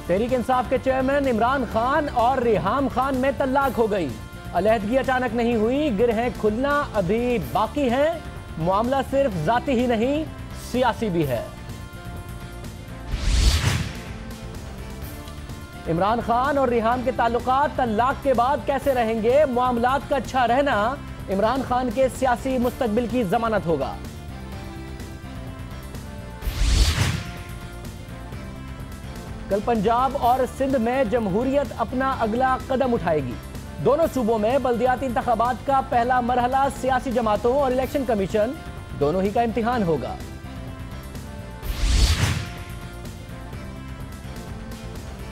तहरीक इंसाफ के चेयरमैन इमरान खान और रिहाम खान में तल्लाक हो गई। अलहदगी अचानक नहीं हुई, गिरहें खुलना अभी बाकी है। मामला सिर्फ जाती ही नहीं, सियासी भी है। इमरान खान और रिहाम के ताल्लुकात तल्लाक के बाद कैसे रहेंगे? मामलात का अच्छा रहना इमरान खान के सियासी मुस्तकबिल की जमानत होगा। कल पंजाब और सिंध में जमहूरियत अपना अगला कदम उठाएगी। दोनों सूबों में बल्दियाती इंतखाबात का पहला मरहला सियासी जमातों और इलेक्शन कमीशन दोनों ही का इम्तिहान होगा।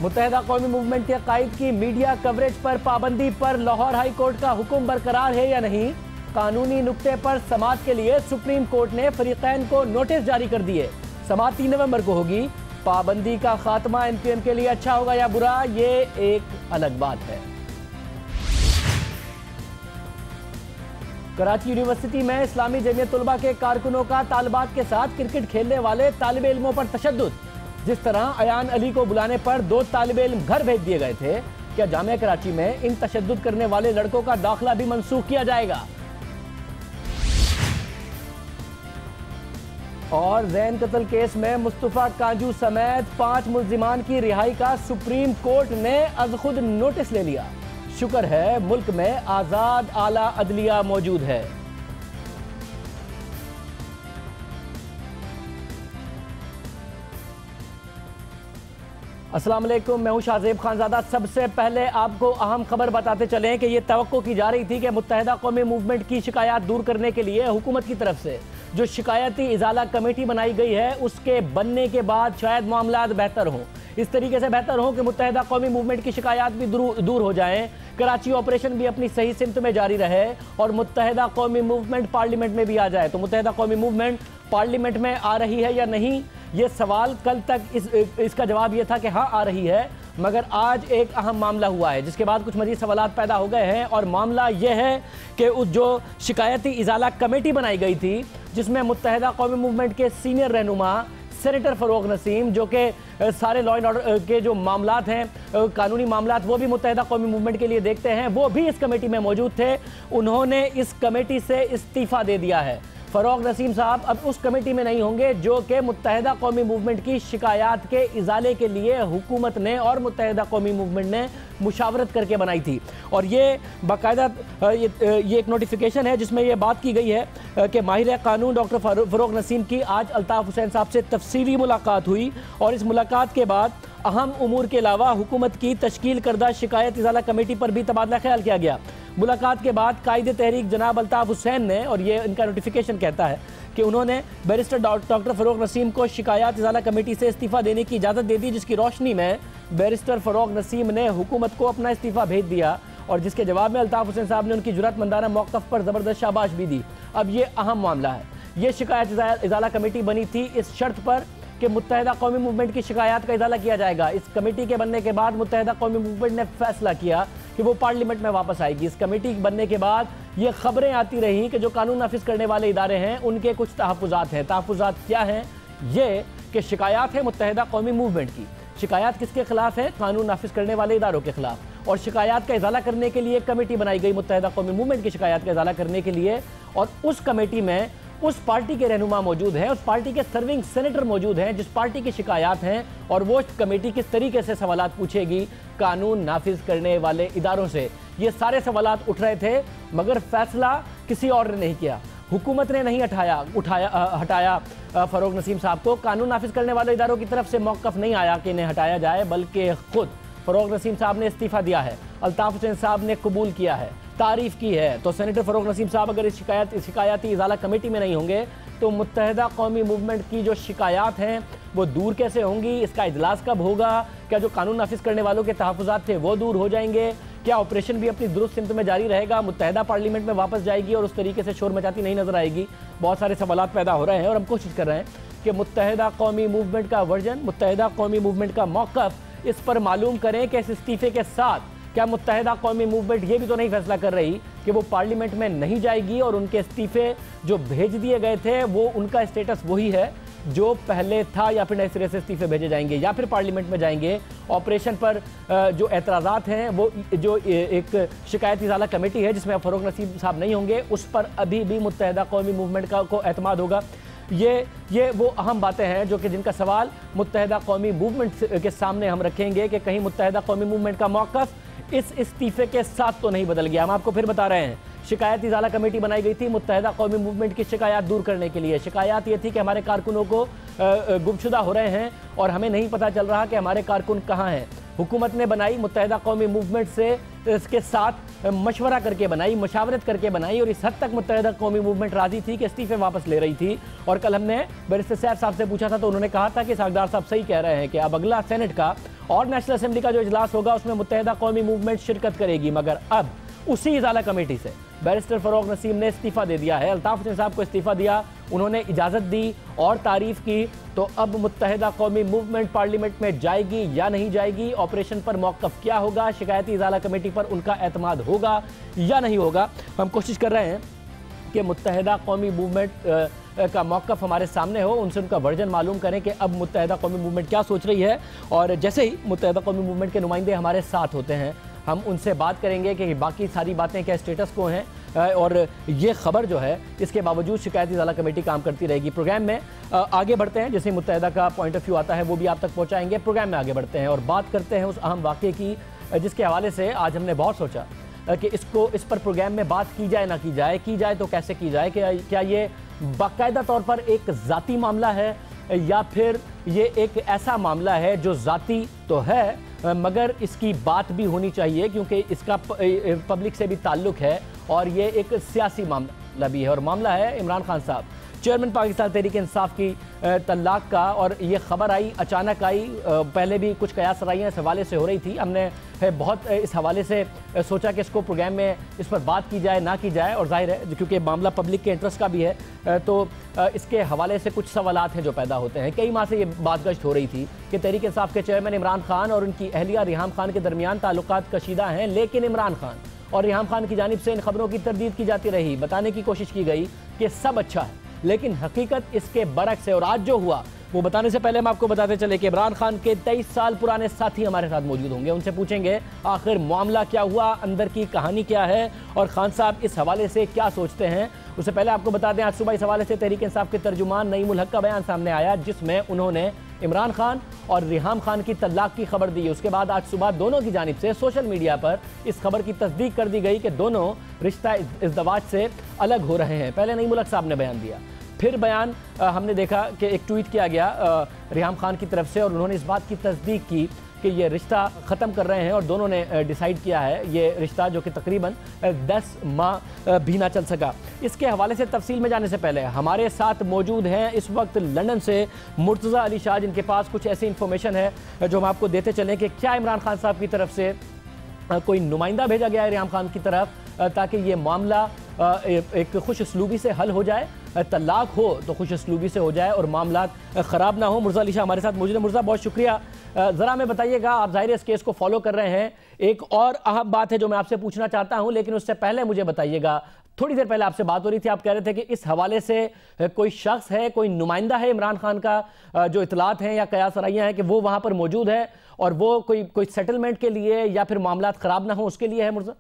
मुत्तहिदा कौमी मूवमेंट के कायद की मीडिया कवरेज पर पाबंदी पर लाहौर हाई कोर्ट का हुक्म बरकरार है या नहीं? कानूनी नुक्ते पर समाअत के लिए सुप्रीम कोर्ट ने फरीकैन को नोटिस जारी कर दिए। समाअत 3 नवंबर को होगी। पाबंदी का खात्मा एमक्यूएम के लिए अच्छा होगा या बुरा, ये एक अलग बात है। कराची यूनिवर्सिटी में इस्लामी जमीयत तुलबा के कारकुनों का तालिबात के साथ क्रिकेट खेलने वाले तालिब इल्मों पर तशद्दुद। जिस तरह अयान अली को बुलाने पर 2 तालिब इल्म घर भेज दिए गए थे, क्या जामिया कराची में इन तशद्दुद करने वाले लड़कों का दाखिला भी मंसूख किया जाएगा? और जैन कत्ल केस में मुस्तफा काजू समेत 5 मुल्जिमान की रिहाई का सुप्रीम कोर्ट ने अज खुद नोटिस ले लिया। शुक्र है मुल्क में आजाद आला अदलिया मौजूद है। अस्सलाम वालेकुम, मैं हूं शाहजेब खानजादा। सबसे पहले आपको अहम खबर बताते चलें कि यह तवक्को की जा रही थी कि मुत्तहिदा कौमी मूवमेंट की शिकायत दूर करने के लिए हुकूमत की तरफ से जो शिकायती इजाला कमेटी बनाई गई है, उसके बनने के बाद शायद मामला बेहतर हों। इस तरीके से बेहतर हो कि मुत्तहिदा कौमी मूवमेंट की शिकायत भी दूर हो जाएं, कराची ऑपरेशन भी अपनी सही सिमत में जारी रहे और मुत्तहिदा कौमी मूवमेंट पार्लियामेंट में भी आ जाए। तो मुत्तहिदा कौमी मूवमेंट पार्लियामेंट में आ रही है या नहीं, ये सवाल कल तक इसका जवाब ये था कि हाँ आ रही है, मगर आज एक अहम मामला हुआ है जिसके बाद कुछ मज़ीद सवालात पैदा हो गए हैं। और मामला ये है कि उस जो शिकायती इजाला कमेटी बनाई गई थी जिसमें मुत्तहिदा कौमी मूवमेंट के सीनियर रहनुमा सेनेटर फ़रोग नसीम, जो कि सारे लॉ एंड ऑर्डर के जो मामलात हैं, कानूनी मामलात, वो भी मुत्तहिदा कौमी मूवमेंट के लिए देखते हैं, वो भी इस कमेटी में मौजूद थे। उन्होंने इस कमेटी से इस्तीफ़ा दे दिया है। फ़रोग नसीम साहब अब उस कमेटी में नहीं होंगे जो कि मुत्तहिदा कौमी मूवमेंट की शिकायत के इजाले के लिए हुकूमत ने और मुत्तहिदा कौमी मूवमेंट ने मुशावरत करके बनाई थी। और ये बाकायदा ये एक नोटिफिकेशन है जिसमें ये बात की गई है कि माहिर कानून डॉक्टर फ़रोग नसीम की आज अल्ताफ़ हुसैन साहब से तफसीली मुलाकात हुई और इस मुलाकात के बाद अहम उमूर के अलावा हुकूमत की तश्कील करदा शिकायत इजाला कमेटी पर भी तबादला ख्याल किया गया। मुलाकात के बाद कायद तहरीक जनाब अल्ताफ़ हुसैन ने, और ये इनका नोटिफिकेशन कहता है कि उन्होंने बैरिस्टर डॉक्टर फ़रोग नसीम को शिकायत इजाला कमेटी से इस्तीफ़ा देने की इजाज़त दे दी, जिसकी रोशनी में बैरिस्टर फ़रोग नसीम ने हुकूमत को अपना इस्तीफ़ा भेज दिया और जिसके जवाब में अल्ताफ़ हुसैन साहब ने उनकी जुर्रतमंदाना मौक़िफ़ पर ज़बरदस्त शाबाश भी दी। अब ये अहम मामला है। ये शिकायत इजाला कमेटी बनी थी इस शर्त पर कि मुत्तहिदा कौमी मूवमेंट की शिकायत का इजाला किया जाएगा। इस कमेटी के बनने के बाद मुत्तहिदा कौमी मूवमेंट ने फैसला किया कि वो पार्लियामेंट में वापस आएगी। इस कमेटी बनने के बाद ये खबरें आती रहीं कि जो कानून नाफिज करने वाले इदारे हैं उनके कुछ तहफ़्फ़ुज़ात हैं। तहफ़्फ़ुज़ात क्या हैं? ये कि शिकायत है मुत्तहिदा कौमी मूवमेंट की। शिकायत किसके खिलाफ है? कानून नाफिज करने वाले इदारों के खिलाफ। और शिकायत का इजाला करने के लिए कमेटी बनाई गई मुत्तहिदा कौमी मूवमेंट की शिकायत का इजाला करने के लिए, और उस कमेटी में उस पार्टी के रहनुमा मौजूद हैं, उस पार्टी के सर्विंग सेनेटर मौजूद हैं जिस पार्टी की शिकायत हैं, और वो कमेटी किस तरीके से सवालात पूछेगी कानून नाफिज करने वाले इदारों से। ये सारे सवालात उठ रहे थे मगर फैसला किसी और ने नहीं किया। हुकूमत ने नहीं हटाया फ़रोग नसीम साहब को। कानून नाफिज करने वाले इदारों की तरफ से मौक़िफ़ नहीं आया कि इन्हें हटाया जाए, बल्कि खुद फ़रोग नसीम साहब ने इस्तीफ़ा दिया है। अल्ताफ़ हुसैन साहब ने कबूल किया है, तारीफ़ की है। तो सेनेटर फ़रोग नसीम साहब अगर इस शिकायती इजाला कमेटी में नहीं होंगे तो मुत्तहिदा कौमी मूवमेंट की जो शिकायत हैं वो दूर कैसे होंगी? इसका इजलास कब होगा? क्या जो कानून नाफिज करने वालों के तहफ़्फ़ुज़ात थे वो दूर हो जाएंगे? क्या ऑपरेशन भी अपनी दुरुस्त सिमत में जारी रहेगा? मुत्तहिदा पार्लियामेंट में वापस जाएगी और उस तरीके से शोर मचाती नहीं नजर आएगी? बहुत सारे सवालात पैदा हो रहे हैं और हम कोशिश कर रहे हैं कि मुत्तहिदा कौमी मूवमेंट का वर्जन, मुत्तहिदा कौमी मूवमेंट का मौक़िफ़ इस पर मालूम करें कि इस इस्तीफ़े के साथ क्या मुत्तहिदा कौमी मूवमेंट ये भी तो नहीं फैसला कर रही कि वो पार्लियामेंट में नहीं जाएगी और उनके इस्तीफ़े जो भेज दिए गए थे वो उनका स्टेटस वही है? जो पहले था या फिर नए सिरे से इस्तीफे भेजे जाएंगे या फिर पार्लियामेंट में जाएंगे। ऑपरेशन पर जो एतराज़ात हैं वो जो एक शिकायत इजाला कमेटी है जिसमें फ़ारूक नसीम साहब नहीं होंगे, उस पर अभी भी मुत्तहिदा कौमी मूवमेंट को एतमाद होगा। ये वो अहम बातें हैं जो कि जिनका सवाल मुत्तहिदा कौमी मूवमेंट के सामने हम रखेंगे कि कहीं मुत्तहिदा कौमी मूवमेंट का मौक़िफ़ इस इस्तीफे के साथ तो नहीं बदल गया। हम आपको फिर बता रहे हैं, शिकायत इजाला कमेटी बनाई गई थी मुत्तहिदा कौमी मूवमेंट की शिकायत दूर करने के लिए। शिकायत ये थी कि हमारे कारकुनों को गुमशुदा हो रहे हैं और हमें नहीं पता चल रहा कि हमारे कारकुन कहाँ हैं। हुकूमत ने बनाई, मुत्तहिदा कौमी मूवमेंट से इसके साथ मशवरा करके बनाई, मशावरत करके बनाई और इस हद तक मुत्तहिदा कौमी मूवमेंट राजी थी कि इस्तीफे वापस ले रही थी। और कल हमने बैरिस्टर सैफ साहब से पूछा था तो उन्होंने कहा था कि सागदार साहब सही कह रहे हैं कि अब अगला सेनेट का और नेशनल असेंबली का जो इजलास होगा उसमें मुत्तहिदा कौमी मूवमेंट शिरकत करेगी। मगर अब उसी इजाला कमेटी से बैरिस्टर फ़ारूक नसीम ने इस्तीफ़ा दे दिया है। अल्ताफ़ हुसैन साहब को इस्तीफ़ा दिया, उन्होंने इजाज़त दी और तारीफ़ की। तो अब मुत्तहिदा कौमी मूवमेंट पार्लियामेंट में जाएगी या नहीं जाएगी, ऑपरेशन पर मौक़िफ़ क्या होगा, शिकायती इजाला कमेटी पर उनका एतमाद होगा या नहीं होगा। हम कोशिश कर रहे हैं कि मुत्तहिदा कौमी मूवमेंट का मौक़िफ़ हमारे सामने हो, उनसे उनका वर्जन मालूम करें कि अब मुत्तहिदा कौमी मूवमेंट क्या सोच रही है। और जैसे ही मुत्तहिदा कौमी मूवमेंट के नुमाइंदे हमारे साथ होते हैं हम उनसे बात करेंगे कि बाकी सारी बातें क्या स्टेटस को हैं और ये खबर जो है इसके बावजूद शिकायती इजाला कमेटी काम करती रहेगी। प्रोग्राम में आगे बढ़ते हैं, जैसे मुत्तहिदा का पॉइंट ऑफ व्यू आता है वो भी आप तक पहुंचाएंगे। प्रोग्राम में आगे बढ़ते हैं और बात करते हैं उस अहम वाक़े की जिसके हवाले से आज हमने बहुत सोचा कि इस पर प्रोग्राम में बात की जाए ना की जाए तो कैसे की जाए। क्या ये बाकायदा तौर पर एक ज़ाती मामला है या फिर ये एक ऐसा मामला है जो ज़ाती तो है मगर इसकी बात भी होनी चाहिए क्योंकि इसका पब्लिक से भी ताल्लुक़ है और ये एक सियासी मामला भी है। और मामला है इमरान खान साहब, चेयरमैन पाकिस्तान तहरीक इंसाफ की तलाक का। और ये ख़बर आई, अचानक आई, पहले भी कुछ कयास राइयाँ इस हवाले से हो रही थी। हमने बहुत इस हवाले से सोचा कि इसको प्रोग्राम में इस पर बात की जाए ना की जाए, और जाहिर है क्योंकि मामला पब्लिक के इंटरेस्ट का भी है तो इसके हवाले से कुछ सवालात हैं जो पैदा होते हैं। कई माह से ये बात गश्त हो रही थी कि तहरीक इंसाफ के चेयरमैन इमरान खान और उनकी अहलिया रिहाम खान के दरमियान ताल्लुकात कशीदा हैं, लेकिन इमरान खान और रिहाम खान की जानिब से इन खबरों की तरदीद की जाती रही, बताने की कोशिश की गई कि सब अच्छा है, लेकिन हकीकत इसके बरक्स है। और आज जो हुआ वो बताने से पहले हम आपको बताते चले कि इमरान खान के 23 साल पुराने साथी हमारे साथ मौजूद होंगे। उनसे पूछेंगे आखिर मामला क्या हुआ, अंदर की कहानी क्या है और खान साहब इस हवाले से क्या सोचते हैं। उससे पहले आपको बता दें आज सुबह इस हवाले से तहरीक इंसाफ के तर्जुमान नईमुल हक का बयान सामने आया जिसमें उन्होंने इमरान खान और रिहाम खान की तलाक की खबर दी। उसके बाद आज सुबह दोनों की जानिब से सोशल मीडिया पर इस खबर की तस्दीक कर दी गई कि दोनों रिश्ता इज़्दवाज से अलग हो रहे हैं। पहले नईमुल हक साहब ने बयान दिया, फिर बयान हमने देखा कि एक ट्वीट किया गया रिहाम खान की तरफ से और उन्होंने इस बात की तस्दीक की कि ये रिश्ता ख़त्म कर रहे हैं और दोनों ने डिसाइड किया है ये रिश्ता जो कि तकरीबन 10 माह भी ना चल सका। इसके हवाले से तफसील में जाने से पहले हमारे साथ मौजूद हैं इस वक्त लंदन से मुर्तज़ा अली शाह, जिनके पास कुछ ऐसी इन्फॉर्मेशन है जो हम आपको देते चलें कि क्या इमरान खान साहब की तरफ से कोई नुमाइंदा भेजा गया है रिहाम खान की तरफ ताकि ये मामला एक खुश उसलूबी से हल हो जाए, तलाक हो तो खुश उसलूबी से हो जाए और मामला ख़राब ना हो। मुर्तज़ा अली शाह हमारे साथ मौजूद है। मुर्तज़ा बहुत शुक्रिया। ज़रा मैं बताइएगा, आप ज़ाहिर इस केस को फॉलो कर रहे हैं, एक और अहम बात है जो मैं आपसे पूछना चाहता हूं, लेकिन उससे पहले मुझे बताइएगा, थोड़ी देर पहले आपसे बात हो रही थी, आप कह रहे थे कि इस हवाले से कोई शख्स है, कोई नुमाइंदा है इमरान खान का जो इतलात हैं या कयास राइयाँ हैं कि वो वहाँ पर मौजूद है और वो कोई सेटलमेंट के लिए या फिर मामला ख़राब ना हो उसके लिए है। मुर्तज़ा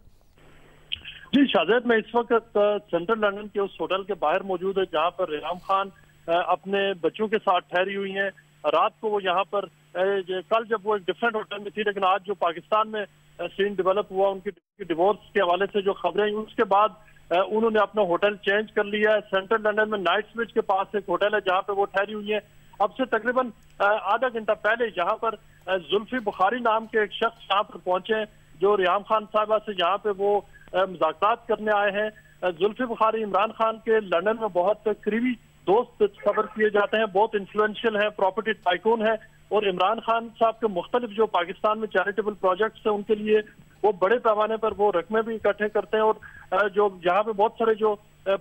जी शाहज़ैद, मैं इस वक्त सेंट्रल लंदन के उस होटल के बाहर मौजूद है जहां पर रिहाम खान अपने बच्चों के साथ ठहरी हुई हैं। रात को वो यहाँ पर कल जब वो एक डिफरेंट होटल में थी, लेकिन आज जो पाकिस्तान में सीन डेवलप हुआ उनकी डिवोर्स के हवाले से जो खबरें हुई उसके बाद उन्होंने अपना होटल चेंज कर लिया है। सेंट्रल लंदन में नाइट्सब्रिज के पास एक होटल है जहाँ पे वो ठहरी हुई है। अब से तकरीबन आधा घंटा पहले यहाँ पर जुल्फी बुखारी नाम के एक शख्स यहाँ पर पहुंचे जो रिहाम खान साहबा से यहाँ पे वो मुज़ाकरात करने आए हैं। जुल्फी बुखारी इमरान खान के लंदन में बहुत करीबी दोस्त खबर किए जाते हैं, बहुत इन्फ्लुएंशियल है, प्रॉपर्टी टाइकून है और इमरान खान साहब के मुख्तलिफ जो पाकिस्तान में चैरिटेबल प्रोजेक्ट्स हैं उनके लिए वो बड़े पैमाने पर वो रकमें भी इकट्ठे करते हैं। और जो यहाँ पे बहुत सारे जो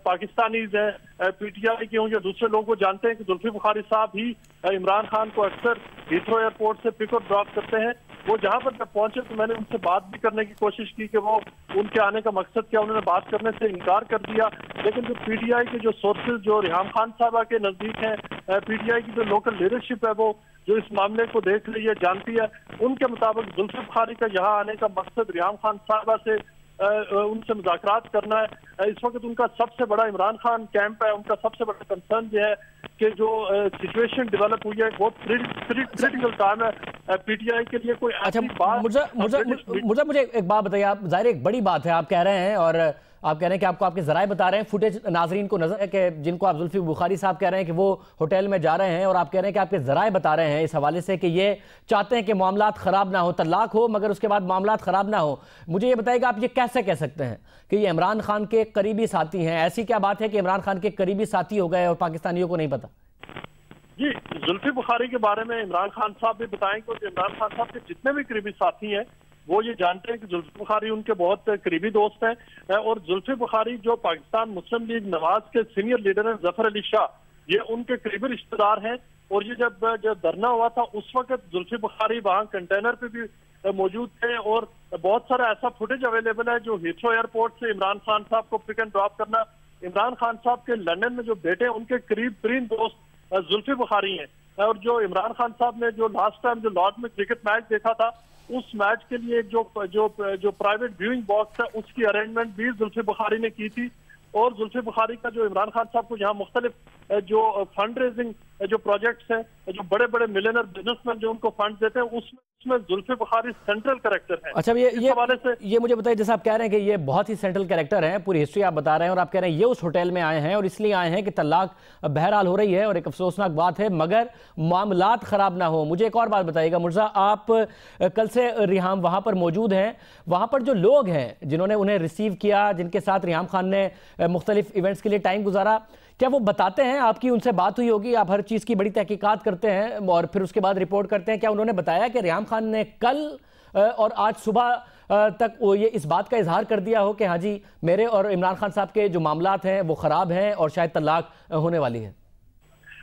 पाकिस्तानीज हैं, पीटीआई के हों या दूसरे लोगों को जानते हैं कि जुल्फी बुखारी साहब ही इमरान खान को अक्सर हीथ्रो एयरपोर्ट से पिक और ड्रॉप करते हैं। वो जहाँ पर जब पहुंचे तो मैंने उनसे बात भी करने की कोशिश की कि वो उनके आने का मकसद क्या, उन्होंने बात करने से इनकार कर दिया। लेकिन जो पीटीआई के जो सोर्सेज जो रिहाम खान साहबा के नजदीक हैं, पीटीआई की जो लोकल लीडरशिप है वो जो इस मामले को देख रही है, जानती है, उनके मुताबिक जुल्फिकार बुखारी का यहाँ आने का मकसद रिहाम खान साहबा से उनसे मुज़ाकरात करना है। इस वक्त उनका सबसे बड़ा इमरान खान कैंप है, उनका सबसे बड़ा कंसर्न जो है कि जो सिचुएशन डेवलप हुई है बहुत क्रिटिकल टाइम है पीटीआई के लिए। कोई अच्छा, मुझे एक बात बताइए, आप जाहिर एक बड़ी बात है आप कह रहे हैं, और आप कह रहे हैं कि आपको आपके जराए बता रहे हैं, फुटेज नाजरीन को नजर है कि जिनको आप जुल्फिकार बुखारी साहब कह रहे हैं कि वो होटल में जा रहे हैं, और आप कह रहे हैं कि आपके जराए बता रहे हैं इस हवाले से कि ये चाहते हैं कि मामलात खराब ना हो, तलाक हो मगर उसके बाद मामलात खराब ना हो। मुझे ये बताइएगा आप ये कैसे कह सकते हैं कि ये इमरान खान के करीबी साथी हैं? ऐसी क्या बात है कि इमरान खान के करीबी साथी हो गए और पाकिस्तानियों को नहीं पता? जी, जुल्फिकार बुखारी के बारे में इमरान खान साहब भी बताएंगे कि इमरान खान साहब के जितने भी करीबी साथी हैं वो ये जानते हैं कि जुल्फिकार बुखारी उनके बहुत करीबी दोस्त हैं। और जुल्फिकार बुखारी जो पाकिस्तान मुस्लिम लीग नवाज के सीनियर लीडर हैं, जफर अली शाह, ये उनके करीबी रिश्तेदार हैं। और ये जब धरना हुआ था उस वक्त जुल्फिकार बुखारी वहाँ कंटेनर पे भी मौजूद थे, और बहुत सारा ऐसा फुटेज अवेलेबल है जो हीथ्रो एयरपोर्ट से इमरान खान साहब को पिक एंड ड्रॉप करना। इमरान खान साहब के लंदन में जो बेटे हैं उनके करीब तरीन दोस्त जुल्फिकार बुखारी हैं। और जो इमरान खान साहब ने जो लास्ट टाइम जो लॉर्ड में क्रिकेट मैच देखा था, उस मैच के लिए जो प्राइवेट व्यूइंग बॉक्स है उसकी अरेंजमेंट भी जुल्फिकार बुखारी ने की थी। और जुल्फिकार बुखारी का जो इमरान खान साहब को यहाँ मुख्तलिफ जो फंड रेजिंग जो प्रोजेक्ट्स हैं, जो बड़े बड़े मिलियनर बिजनेसमैन जो उनको फंड देते हैं, उसमें जुल्फिकार बुखारी सेंट्रल कैरेक्टर है। अच्छा, ये मुझे बताइए, जैसे आप कह रहे हैं कि ये बहुत ही सेंट्रल कैरेक्टर है, पूरी हिस्ट्री आप बता रहे हैं, और आप कह रहे हैं ये उस होटल में आए हैं और इसलिए आए हैं कि तलाक बहरहाल हो रही है और एक अफसोसनाक बात है मगर मामलात खराब ना हो। मुझे एक और बात बताइएगा मुर्जा, आप कल से रिहाम वहां पर मौजूद हैं, वहां पर जो लोग हैं जिन्होंने उन्हें रिसीव किया, जिनके साथ रिहाम खान ने मुख्तलिफ इवेंट्स के लिए टाइम गुजारा, क्या वो बताते हैं, आपकी उनसे बात हुई होगी, आप हर चीज़ की बड़ी तहकीकात करते हैं और फिर उसके बाद रिपोर्ट करते हैं, क्या उन्होंने बताया कि रिहाम खान ने कल और आज सुबह तक वो ये इस बात का इजहार कर दिया हो कि हाँ जी मेरे और इमरान खान साहब के जो मामलात हैं वो ख़राब हैं और शायद तलाक होने वाली है?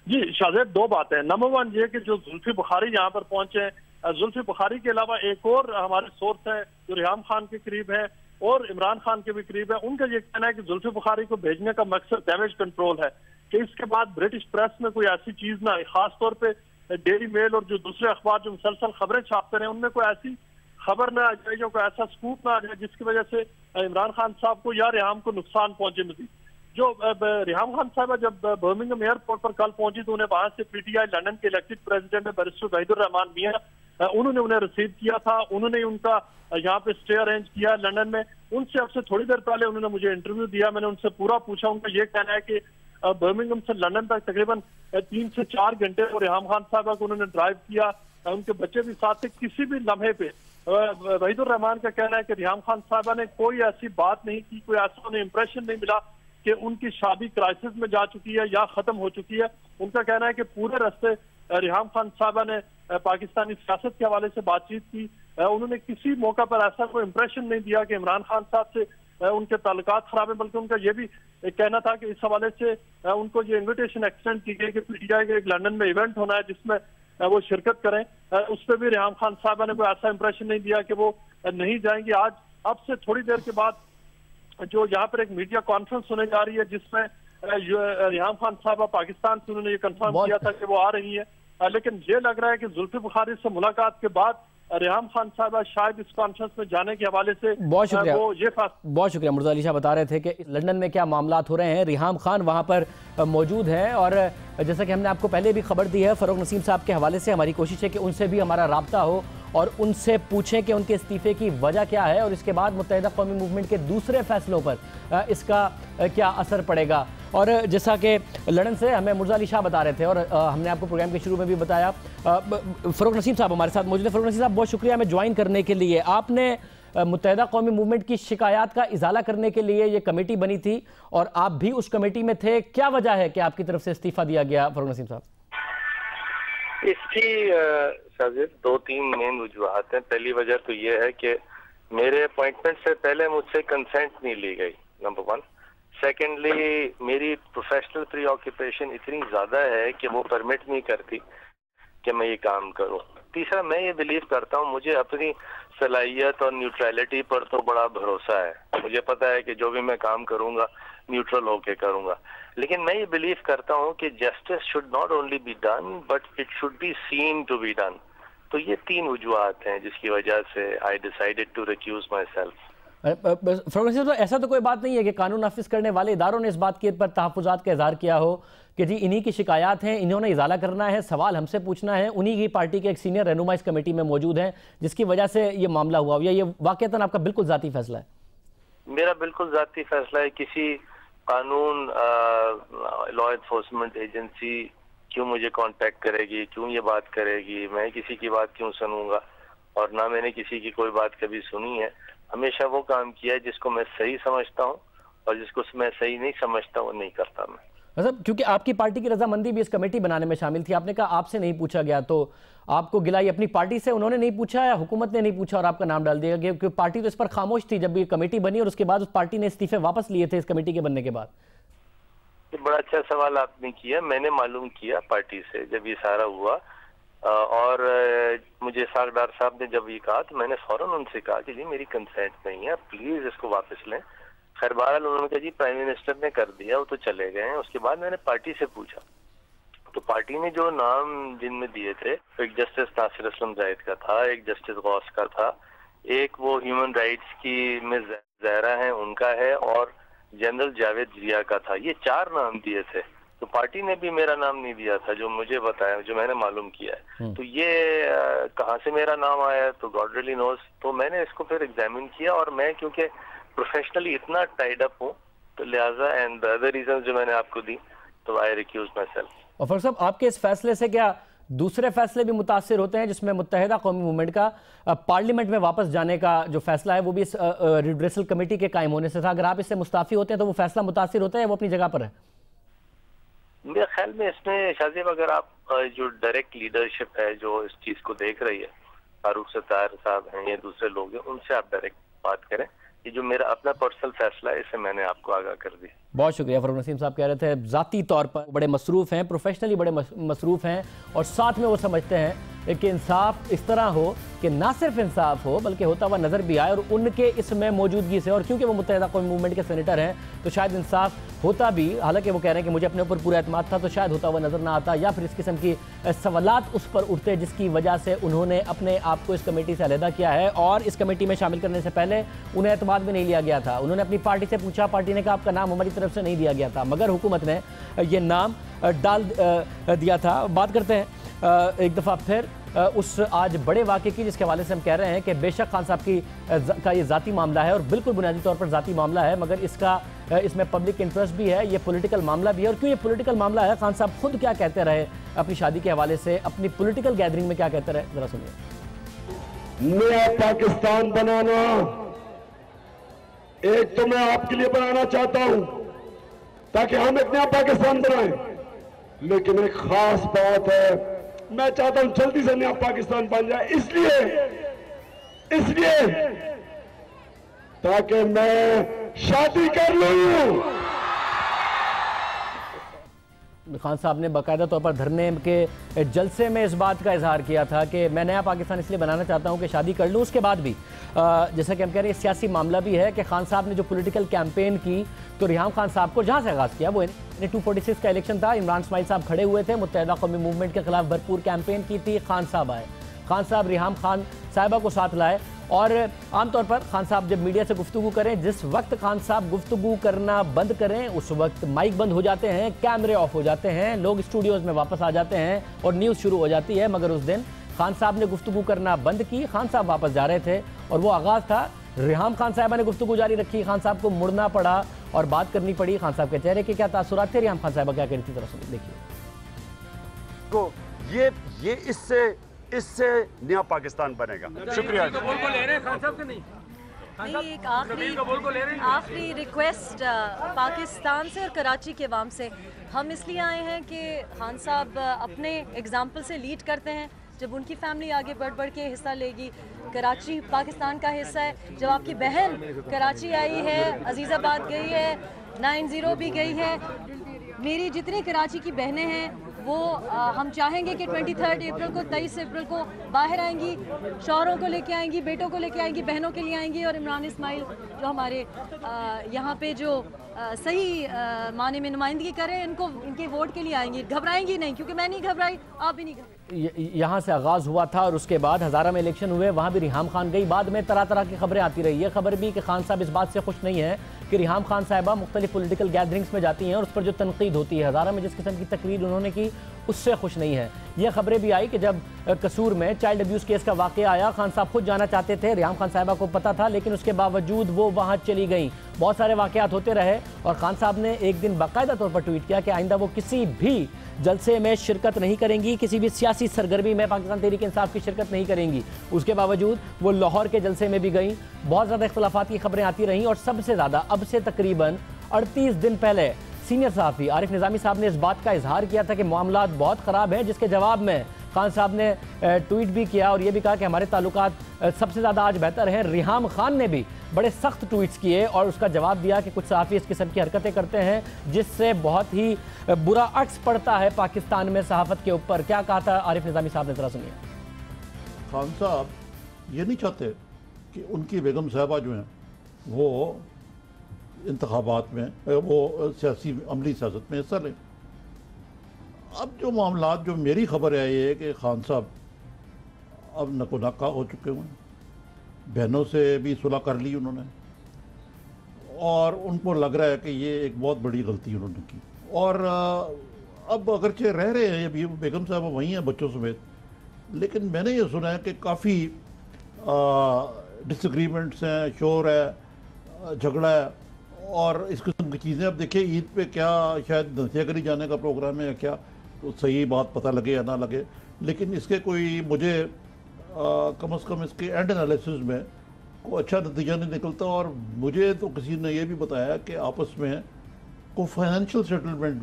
जी शाहजेब, दो बातें हैं। नंबर वन ये कि जो जुल्फिकार बुखारी यहाँ पर पहुंचे, जुल्फिकार बुखारी के अलावा एक और हमारे सोर्स है जो रिहाम खान के करीब है और इमरान खान के भी करीब है। उनका ये कहना है कि जुल्फिकार बुखारी को भेजने का मकसद डैमेज कंट्रोल है, कि इसके बाद ब्रिटिश प्रेस में कोई ऐसी चीज ना आए, खासतौर पे डेली मेल और जो दूसरे अखबार जो मुसलसल खबरें छापते रहे उनमें कोई ऐसी खबर ना आ जाए, जो कोई ऐसा स्कूप ना आ जाए जिसकी वजह से इमरान खान साहब को या रिहाम को नुकसान पहुंचे मजीद। जो रिहाम खान साहब जब बर्मिंघम एयरपोर्ट पर कल पहुंची तो उन्हें वहां से पीटीआई लंदन के elected president barrister Wahidur Rahman मियां, उन्होंने उन्हें रिसीव किया था, उन्होंने उनका यहाँ पे स्टे अरेंज किया लंदन में। उनसे अब से थोड़ी देर पहले उन्होंने मुझे इंटरव्यू दिया, मैंने उनसे पूरा पूछा। उनका ये कहना है कि बर्मिंघम से लंदन तक तकरीबन 3 से 4 घंटे को रिहाम खान साहब को उन्होंने ड्राइव किया, उनके बच्चे भी साथ थे। किसी भी लम्हे पे वहीदुर रहमान का कहना है कि रिहाम खान साहबा ने कोई ऐसी बात नहीं की, कोई ऐसा उन्हें इंप्रेशन नहीं मिला कि उनकी शादी क्राइसिस में जा चुकी है या खत्म हो चुकी है। उनका कहना है कि पूरे रास्ते रिहाम खान साहबा ने पाकिस्तानी सियासत के हवाले से बातचीत की, उन्होंने किसी मौका पर ऐसा कोई इंप्रेशन नहीं दिया कि इमरान खान साहब से उनके ताल्लुकात खराब है, बल्कि उनका ये भी कहना था कि इस हवाले से उनको ये इन्विटेशन एक्सटेंड की गई कि पीटीआई का एक लंदन में इवेंट होना है जिसमें वो शिरकत करें। उस पर भी रिहाम खान साहबा ने कोई ऐसा इंप्रेशन नहीं दिया कि वो नहीं जाएंगे। आज अब से थोड़ी देर के बाद जो यहाँ पर एक मीडिया कॉन्फ्रेंस होने जा रही है जिसमें रिहाम खान साहबा पाकिस्तान से उन्होंने ये कंफर्म किया था कि वो आ रही है, लेकिन ये लग रहा है कि जुल्फिकार बुखारी से मुलाकात के बाद रिहाम खान साहबा शायद इस कॉन्फ्रेंस में जाने के हवाले से बहुत शुक्रिया मुर्जा अली शाह बता रहे थे कि लंदन में क्या मामलात हो रहे हैं। रिहाम खान वहां पर मौजूद हैं और जैसा कि हमने आपको पहले भी खबर दी है, फ़ारूक नसीम साहब के हवाले से हमारी कोशिश है कि उनसे भी हमारा राब्ता हो और उनसे पूछें कि उनके इस्तीफे की वजह क्या है और इसके बाद मुत्तहिदा कौमी मूवमेंट के दूसरे फैसलों पर इसका क्या असर पड़ेगा। और जैसा कि लंदन से हमें मुर्जा अली शाह बता रहे थे और हमने आपको प्रोग्राम के शुरू में भी बताया, फ़ारूक नसीम साहब हमारे साथ मौजूद है। फ़ारूक नसीम साहब बहुत शुक्रिया हमें ज्वाइन करने के लिए। आपने मुत्तहिदा कौमी मूवमेंट की शिकायत का इजाला करने के लिए ये कमेटी बनी थी और आप भी उस कमेटी में थे, क्या वजह है कि आपकी तरफ से इस्तीफा दिया गया फ़ारूक नसीम साहब? इसकी 2-3 मेन वजूहत हैं। पहली वजह तो ये है कि मेरे अपॉइंटमेंट से पहले मुझसे कंसेंट नहीं ली गई, नंबर 1। सेकेंडली मेरी प्रोफेशनल प्री ऑक्यूपेशन इतनी ज़्यादा है कि वो परमिट नहीं करती कि मैं ये काम करूं। तीसरा, मैं ये बिलीव करता हूँ, मुझे अपनी सलाहियत और न्यूट्रलिटी पर तो बड़ा भरोसा है। मुझे पता है कि जो भी मैं काम करूंगा न्यूट्रल होके करूंगा, लेकिन मैं ये बिलीव करता हूँ कि justice should not only be done but it should be seen to be done. तो ये 3 वजूहात हैं जिसकी वजह से I decided to recuse myself. तो ऐसा तो कोई बात नहीं है कि कानून नाफिज करने वाले इदारों ने इस बात के पर तहफ़्फ़ुज़ात का इज़हार किया हो कि जी इन्हीं की शिकायत हैं, इन्होंने इजाला करना है, सवाल हमसे पूछना है, उन्हीं की पार्टी के एक सीनियर रहनुमा इस कमेटी में मौजूद हैं जिसकी वजह से ये मामला हुआ, या ये वाक़तन आपका बिल्कुल ज़ाती फैसला है? मेरा बिल्कुल ज़ाती फैसला है। किसी कानून लॉ एनफोर्समेंट एजेंसी क्यों मुझे कांटेक्ट करेगी, क्यों ये बात करेगी, मैं किसी की बात क्यों सुनूंगा? और ना मैंने किसी की कोई बात कभी सुनी है। हमेशा वो काम किया है जिसको मैं सही समझता हूँ, और जिसको मैं सही नहीं समझता वो नहीं करता मैं। मतलब क्योंकि आपकी पार्टी की रजामंदी भी इस कमेटी बनाने में शामिल थी, आपने कहा आपसे नहीं पूछा गया, तो आपको गिलाई अपनी पार्टी से? उन्होंने नहीं पूछा या हुकूमत ने नहीं पूछा और आपका नाम डाल दिया? क्योंकि पार्टी तो इस पर खामोश थी जब ये कमेटी बनी, और उसके बाद उस पार्टी ने इस्तीफे वापस लिए थे इस कमेटी के बनने के बाद। ये बड़ा अच्छा सवाल आपने किया। मैंने मालूम किया पार्टी से जब ये सारा हुआ, और मुझे सागदार साहब ने जब ये कहा तो मैंने फौरन उनसे कहा कि जी मेरी कंसेंट नहीं है, प्लीज इसको वापस लें। खैर बहरहाल उन्होंने कहा जी प्राइम मिनिस्टर ने कर दिया, वो तो चले गए हैं। उसके बाद मैंने पार्टी से पूछा तो पार्टी ने जो नाम जिनमें दिए थे, एक जस्टिस नासिर असलम जाहिद का था, एक जस्टिस गौस का था, एक वो ह्यूमन राइट्स की मिस जहरा है उनका है, और जनरल जावेद जिया का था। ये 4 नाम दिए थे। तो पार्टी ने भी मेरा नाम नहीं दिया था, जो मुझे बताया, जो मैंने मालूम किया है। तो ये कहाँ से मेरा नाम आया तो गॉड रियली नोज। तो मैंने इसको फिर एग्जामिन किया, और मैं क्योंकि प्रोफेशनली इतना टाइड अप हूँ तो लिहाजा एंड अदर रीजन जो मैंने आपको दी, तो आई रिक्यूज माई सेल्फ। और फरूख साहब, आपके इस फैसले से क्या दूसरे फैसले भी मुतासिर होते हैं, जिसमें मुत्तहिदा कौमी मूवमेंट का पार्लियामेंट में वापस जाने का जो फैसला है वो भी इस रिड्रेसल कमेटी के कायम होने से था? अगर आप इससे मुस्ताफी होते हैं तो वो फैसला मुतासिर होता है या वो अपनी जगह पर है? मेरे ख्याल में इसमें शाहजेब, अगर आप जो डायरेक्ट लीडरशिप है जो इस चीज को देख रही है, फारूक सत्तार साहब हैं या दूसरे लोग हैं, उनसे आप डायरेक्ट बात करें। ये जो मेरा अपना पर्सनल फैसला है इसे मैंने आपको आगाह कर दिया। बहुत शुक्रिया। फरूक नसीम साहब कह रहे थे ज़ाती तौर पर बड़े मसरूफ़ हैं, प्रोफेशनली बड़े मसरूफ़ हैं, और साथ में वो समझते हैं कि इंसाफ इस तरह हो कि ना सिर्फ इंसाफ हो बल्कि होता हुआ नज़र भी आए, और उनके इसमें मौजूदगी से, और क्योंकि वो मुत्तहिदा कौमी मूवमेंट के सेनेटर हैं तो शायद इंसाफ होता भी, हालांकि वो कह रहे हैं कि मुझे अपने ऊपर पूरा एतमाद था, तो शायद होता हुआ नज़र ना आता, या फिर इस किस्म की सवालात उस पर उठते जिसकी वजह से उन्होंने अपने आप को इस कमेटी से अलहदा किया है। और इस कमेटी में शामिल करने से पहले उन्हें एतमाद में नहीं लिया गया था। उन्होंने अपनी पार्टी से पूछा, पार्टी ने कहा आपका नाम हमारी तरफ से नहीं दिया गया था, मगर हुकूमत ने ये नाम डाल दिया था। बात करते हैं एक दफ़ा फिर उस आज बड़े वाक़े की, जिसके हवाले से हम कह रहे हैं कि बेशक खान साहब का ये ज़ाती मामला है, और बिल्कुल बुनियादी तौर पर ज़ाती मामला है, मगर इसमें पब्लिक इंटरेस्ट भी है, ये पॉलिटिकल मामला भी है। और क्यों ये पॉलिटिकल मामला है, खान साहब खुद क्या कहते रहे अपनी शादी के हवाले से, अपनी पॉलिटिकल गैदरिंग में क्या कहते रहे, ज़रा सुनिए। नया पाकिस्तान बनाना, एक तो मैं आपके लिए बनाना चाहता हूं ताकि हम एक नया पाकिस्तान बनाएं, लेकिन एक खास बात है, मैं चाहता हूं जल्दी से नया पाकिस्तान बन जाए, इसलिए ताकि मैं शादी कर लूं। खान साहब ने बाकायदा तौर पर धरने के जलसे में इस बात का इजहार किया था कि मैं नया पाकिस्तान इसलिए बनाना चाहता हूं कि शादी कर लूं। उसके बाद भी जैसा कि हम कह रहे हैं सियासी मामला भी है कि खान साहब ने जो पॉलिटिकल कैंपेन की, तो रिहाम खान साहब को जहां से आगाज़ किया वो 246 का इलेक्शन था, इमरान इस्माइल साहब खड़े हुए थे, मुत्तहिदा कौमी मूवमेंट के खिलाफ भरपूर कैंपेन की थी, खान साहब आए, खान साहब रिहाम खान साहिबा को साथ लाए। और आमतौर पर खान साहब जब मीडिया से गुफ्तगू करें, जिस वक्त खान साहब गुफ्तगू करना बंद करें उस वक्त माइक बंद हो जाते हैं, कैमरे ऑफ हो जाते हैं, लोग स्टूडियोज़ में वापस आ जाते हैं और न्यूज़ शुरू हो जाती है। मगर उस दिन खान साहब ने गुफ्तगू करना बंद की, खान साहब वापस जा रहे थे और वो आगाज़ था, रिहाम खान साहिबा ने गुफ्तगू जारी रखी, खान साहब को मुड़ना पड़ा और बात करनी पड़ी। खान साहब के चेहरे के क्या तासुरात थे, रिहाम खान साहिबा क्या कह रही थी, जरा सुनिए, देखिए। तो ये इससे नया पाकिस्तान बनेगा। शुक्रिया। एक आखिरी रिक्वेस्ट पाकिस्तान से और कराची के अवाम से, हम इसलिए आए हैं कि खान साहब अपने एग्जाम्पल से लीड करते हैं। जब उनकी फैमिली आगे बढ़ बढ़ के हिस्सा लेगी, कराची पाकिस्तान का हिस्सा है। जब आपकी बहन कराची आई है, अजीज़ाबाद गई है, 90 भी गई है, मेरी जितनी कराची की बहनें हैं वो हम चाहेंगे कि 23 अप्रैल को 23 अप्रैल को बाहर आएंगी, शौहरों को लेके आएंगी, बेटों को लेके आएंगी, बहनों के लिए आएंगी और इमरान इस्माइल जो हमारे यहाँ पे जो सही माने में नुमाइंदगी करें, इनको इनके वोट के लिए आएंगी, घबराएंगी नहीं, क्योंकि मैं नहीं घबराई, आप भी नहीं घबराई। यहाँ से आगाज़ हुआ था और उसके बाद हज़ारा में इलेक्शन हुए, वहाँ भी रिहाम खान गई। बाद में तरह तरह की खबरें आती रही है, खबर भी कि खान साहब इस बात से खुश नहीं है कि रिहाम खान साहिबा मुख्तलिफ पॉलिटिकल गैदरिंग्स में जाती हैं और उस पर जो तनकीद होती है, हज़ारा में जिस किस्म की तकरीर उन्होंने की उससे खुश नहीं है। यह खबरें भी आई कि जब कसूर में चाइल्ड अब्यूज़ केस का वाक़या आया, खान साहब खुद जाना चाहते थे, रिहाम खान साहिबा को पता था, लेकिन उसके बावजूद वो वहाँ चली गई। बहुत सारे वाक़यात होते रहे और खान साहब ने एक दिन बाकायदा तौर पर ट्वीट किया कि आइंदा वो किसी भी जलसे में शिरकत नहीं करेंगी, किसी भी सियासी सरगर्मी में पाकिस्तान तहरीक इंसाफ की शिरकत नहीं करेंगी। उसके बावजूद वो लाहौर के जलसे में भी गई। बहुत ज़्यादा इख्तलाफात की खबरें आती रहीं और सबसे ज़्यादा अब से तकरीबन 38 दिन पहले सीनियर सहाफ़ी आरिफ निज़ामी साहब ने इस बात का इजहार किया था कि मामलात बहुत ख़राब हैं, जिसके जवाब में खान साहब ने ट्वीट भी किया और ये भी कहा कि हमारे ताल्लुकात सबसे ज़्यादा आज बेहतर हैं। रिहाम खान ने भी बड़े सख्त ट्वीट्स किए और उसका जवाब दिया कि कुछ सहाफ़ी इस किस्म की हरकतें करते हैं जिससे बहुत ही बुरा अक्स पड़ता है पाकिस्तान में सहाफ़त के ऊपर। क्या कहा था आरिफ निज़ामी साहब ने, ज़रा सुनिए। खान साहब ये नहीं चाहते कि उनकी बेगम साहबा जो हैं वो इंतखाबात में, वो सियासी अमली सियासत में हिस्सा लें। अब जो मामलात, जो मेरी खबर है ये कि खान साहब अब नको नाका हो चुके हुए हैं, बहनों से भी सुलह कर ली उन्होंने और उनको लग रहा है कि ये एक बहुत बड़ी गलती उन्होंने की। और अब अगरचे रह रहे हैं अभी बेगम साहब वहीं हैं बच्चों समेत, लेकिन मैंने ये सुना है कि काफ़ी डिसएग्रीमेंट्स हैं, शोर है, झगड़ा है और इस किस्म की चीज़ें। अब देखिए ईद पे क्या शायद नसियागरी जाने का प्रोग्राम है या क्या, तो सही बात पता लगे या ना लगे, लेकिन इसके कोई मुझे कम से कम इसके एंड एनालिसिस में कोई अच्छा नतीजा नहीं निकलता। और मुझे तो किसी ने यह भी बताया कि आपस में कोई फाइनेंशियल सेटलमेंट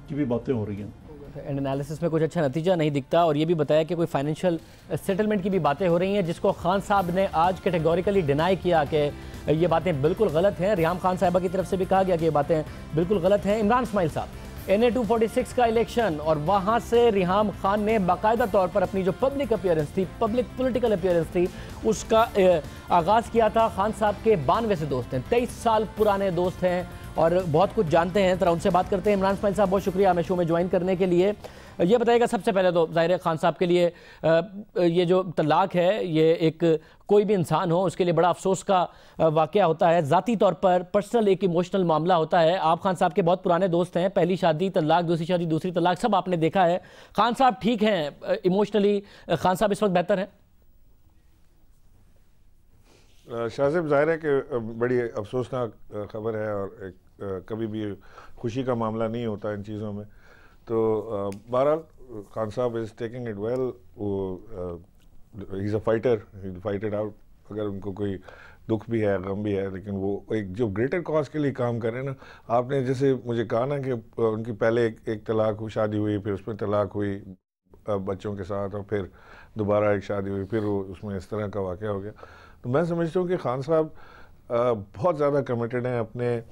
की भी बातें हो रही हैं। एंड एनालिसिस में कुछ अच्छा नतीजा नहीं दिखता और ये भी बताया कि कोई फाइनेंशियल सेटलमेंट की भी बातें हो रही हैं, जिसको खान साहब ने आज कैटेगोरिकली डिनाई किया कि ये बातें बिल्कुल गलत हैं। रिहाम खान साहिबा की तरफ से भी कहा गया कि ये बातें बिल्कुल गलत हैं। इमरान इस्माइल साहब, NA 246 का इलेक्शन और वहाँ से रिहाम खान ने बाकायदा तौर पर अपनी जो पब्लिक अपीयरेंस थी, पब्लिक पॉलिटिकल अपीयरेंस थी, उसका आगाज़ किया था। खान साहब के 92 से दोस्त हैं, 23 साल पुराने दोस्त हैं और बहुत कुछ जानते हैं। तरह उनसे बात करते हैं। इमरान इस्माइल साहब, बहुत शुक्रिया हमें शो में ज्वाइन करने के लिए। ये बताइएगा सबसे पहले तो ज़ाहिर है खान साहब के लिए ये जो तलाक है, ये एक कोई भी इंसान हो उसके लिए बड़ा अफसोस का वाक़या होता है, ज़ाती तौर पर पर्सनल एक इमोशनल मामला होता है। आप खान साहब के बहुत पुराने दोस्त हैं, पहली शादी तलाक, दूसरी शादी दूसरी तलाक, सब आपने देखा है। खान साहब ठीक हैं इमोशनली? खान साहब इस वक्त बेहतर हैं? शाहज़ेब, ज़ाहिर है कि बड़ी अफसोसनाक ख़बर है और एक कभी भी खुशी का मामला नहीं होता इन चीज़ों में। तो बहरहाल खान साहब इज़ टेकिंग इट वेल, वो he is a fighter, he fight it out. अगर उनको कोई दुख भी है, गम भी है, लेकिन वो एक जो ग्रेटर कॉज के लिए काम कर रहे हैं ना। आपने जैसे मुझे कहा ना कि उनकी पहले एक तलाक शादी हुई, फिर उसमें तलाक हुई बच्चों के साथ, और फिर दोबारा एक शादी हुई, फिर वो उसमें इस तरह का वाक़या हो गया। तो मैं समझता हूँ कि खान साहब बहुत ज़्यादा कमिटेड हैं अपने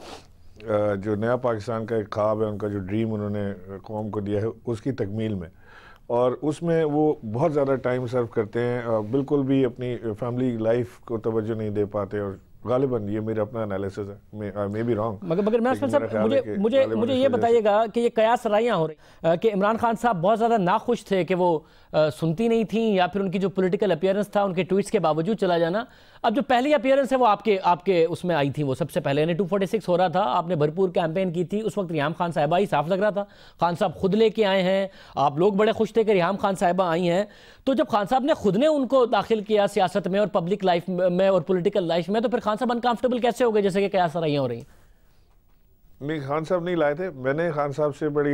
जो नया पाकिस्तान का एक ख्वाब है, उनका जो ड्रीम उन्होंने कौम को दिया है उसकी तकमील में, और उसमें वो बहुत ज़्यादा टाइम सर्व करते हैं। बिल्कुल भी अपनी फैमिली लाइफ को तवज्जो नहीं दे पाते, और गालिबन ये मेरा अपना एनालिसिस है, मे बी रॉन्ग। मगर इमरान साहब, मुझे ये बताइएगा कि ये कयास राइयाँ हो रही कि इमरान खान साहब बहुत ज़्यादा नाखुश थे कि वो सुनती नहीं थी, या फिर उनकी जो पॉलिटिकल अपीयरेंस था, उनके ट्वीट्स के बावजूद चला जाना। अब जो पहली अपीयरेंस है वो आपके उसमें आई थी, वो सबसे पहले NA 246 हो रहा था, आपने भरपूर कैंपेन की थी, उस वक्त रिहाम खान साहिबा ही साफ लग रहा था। खान साहब खुद लेके आए हैं, आप लोग बड़े खुश थे कि रिहाम खान साहिबा आई हैं। तो जब खान साहब ने खुद ने उनको दाखिल किया सियासत में और पब्लिक लाइफ में और पॉलिटिकल लाइफ में, तो फिर खान साहब अनकंफर्टेबल कैसे हो गए जैसे कि कयास राइयाँ हो रही? नहीं, खान साहब नहीं लाए थे। मैंने खान साहब से बड़ी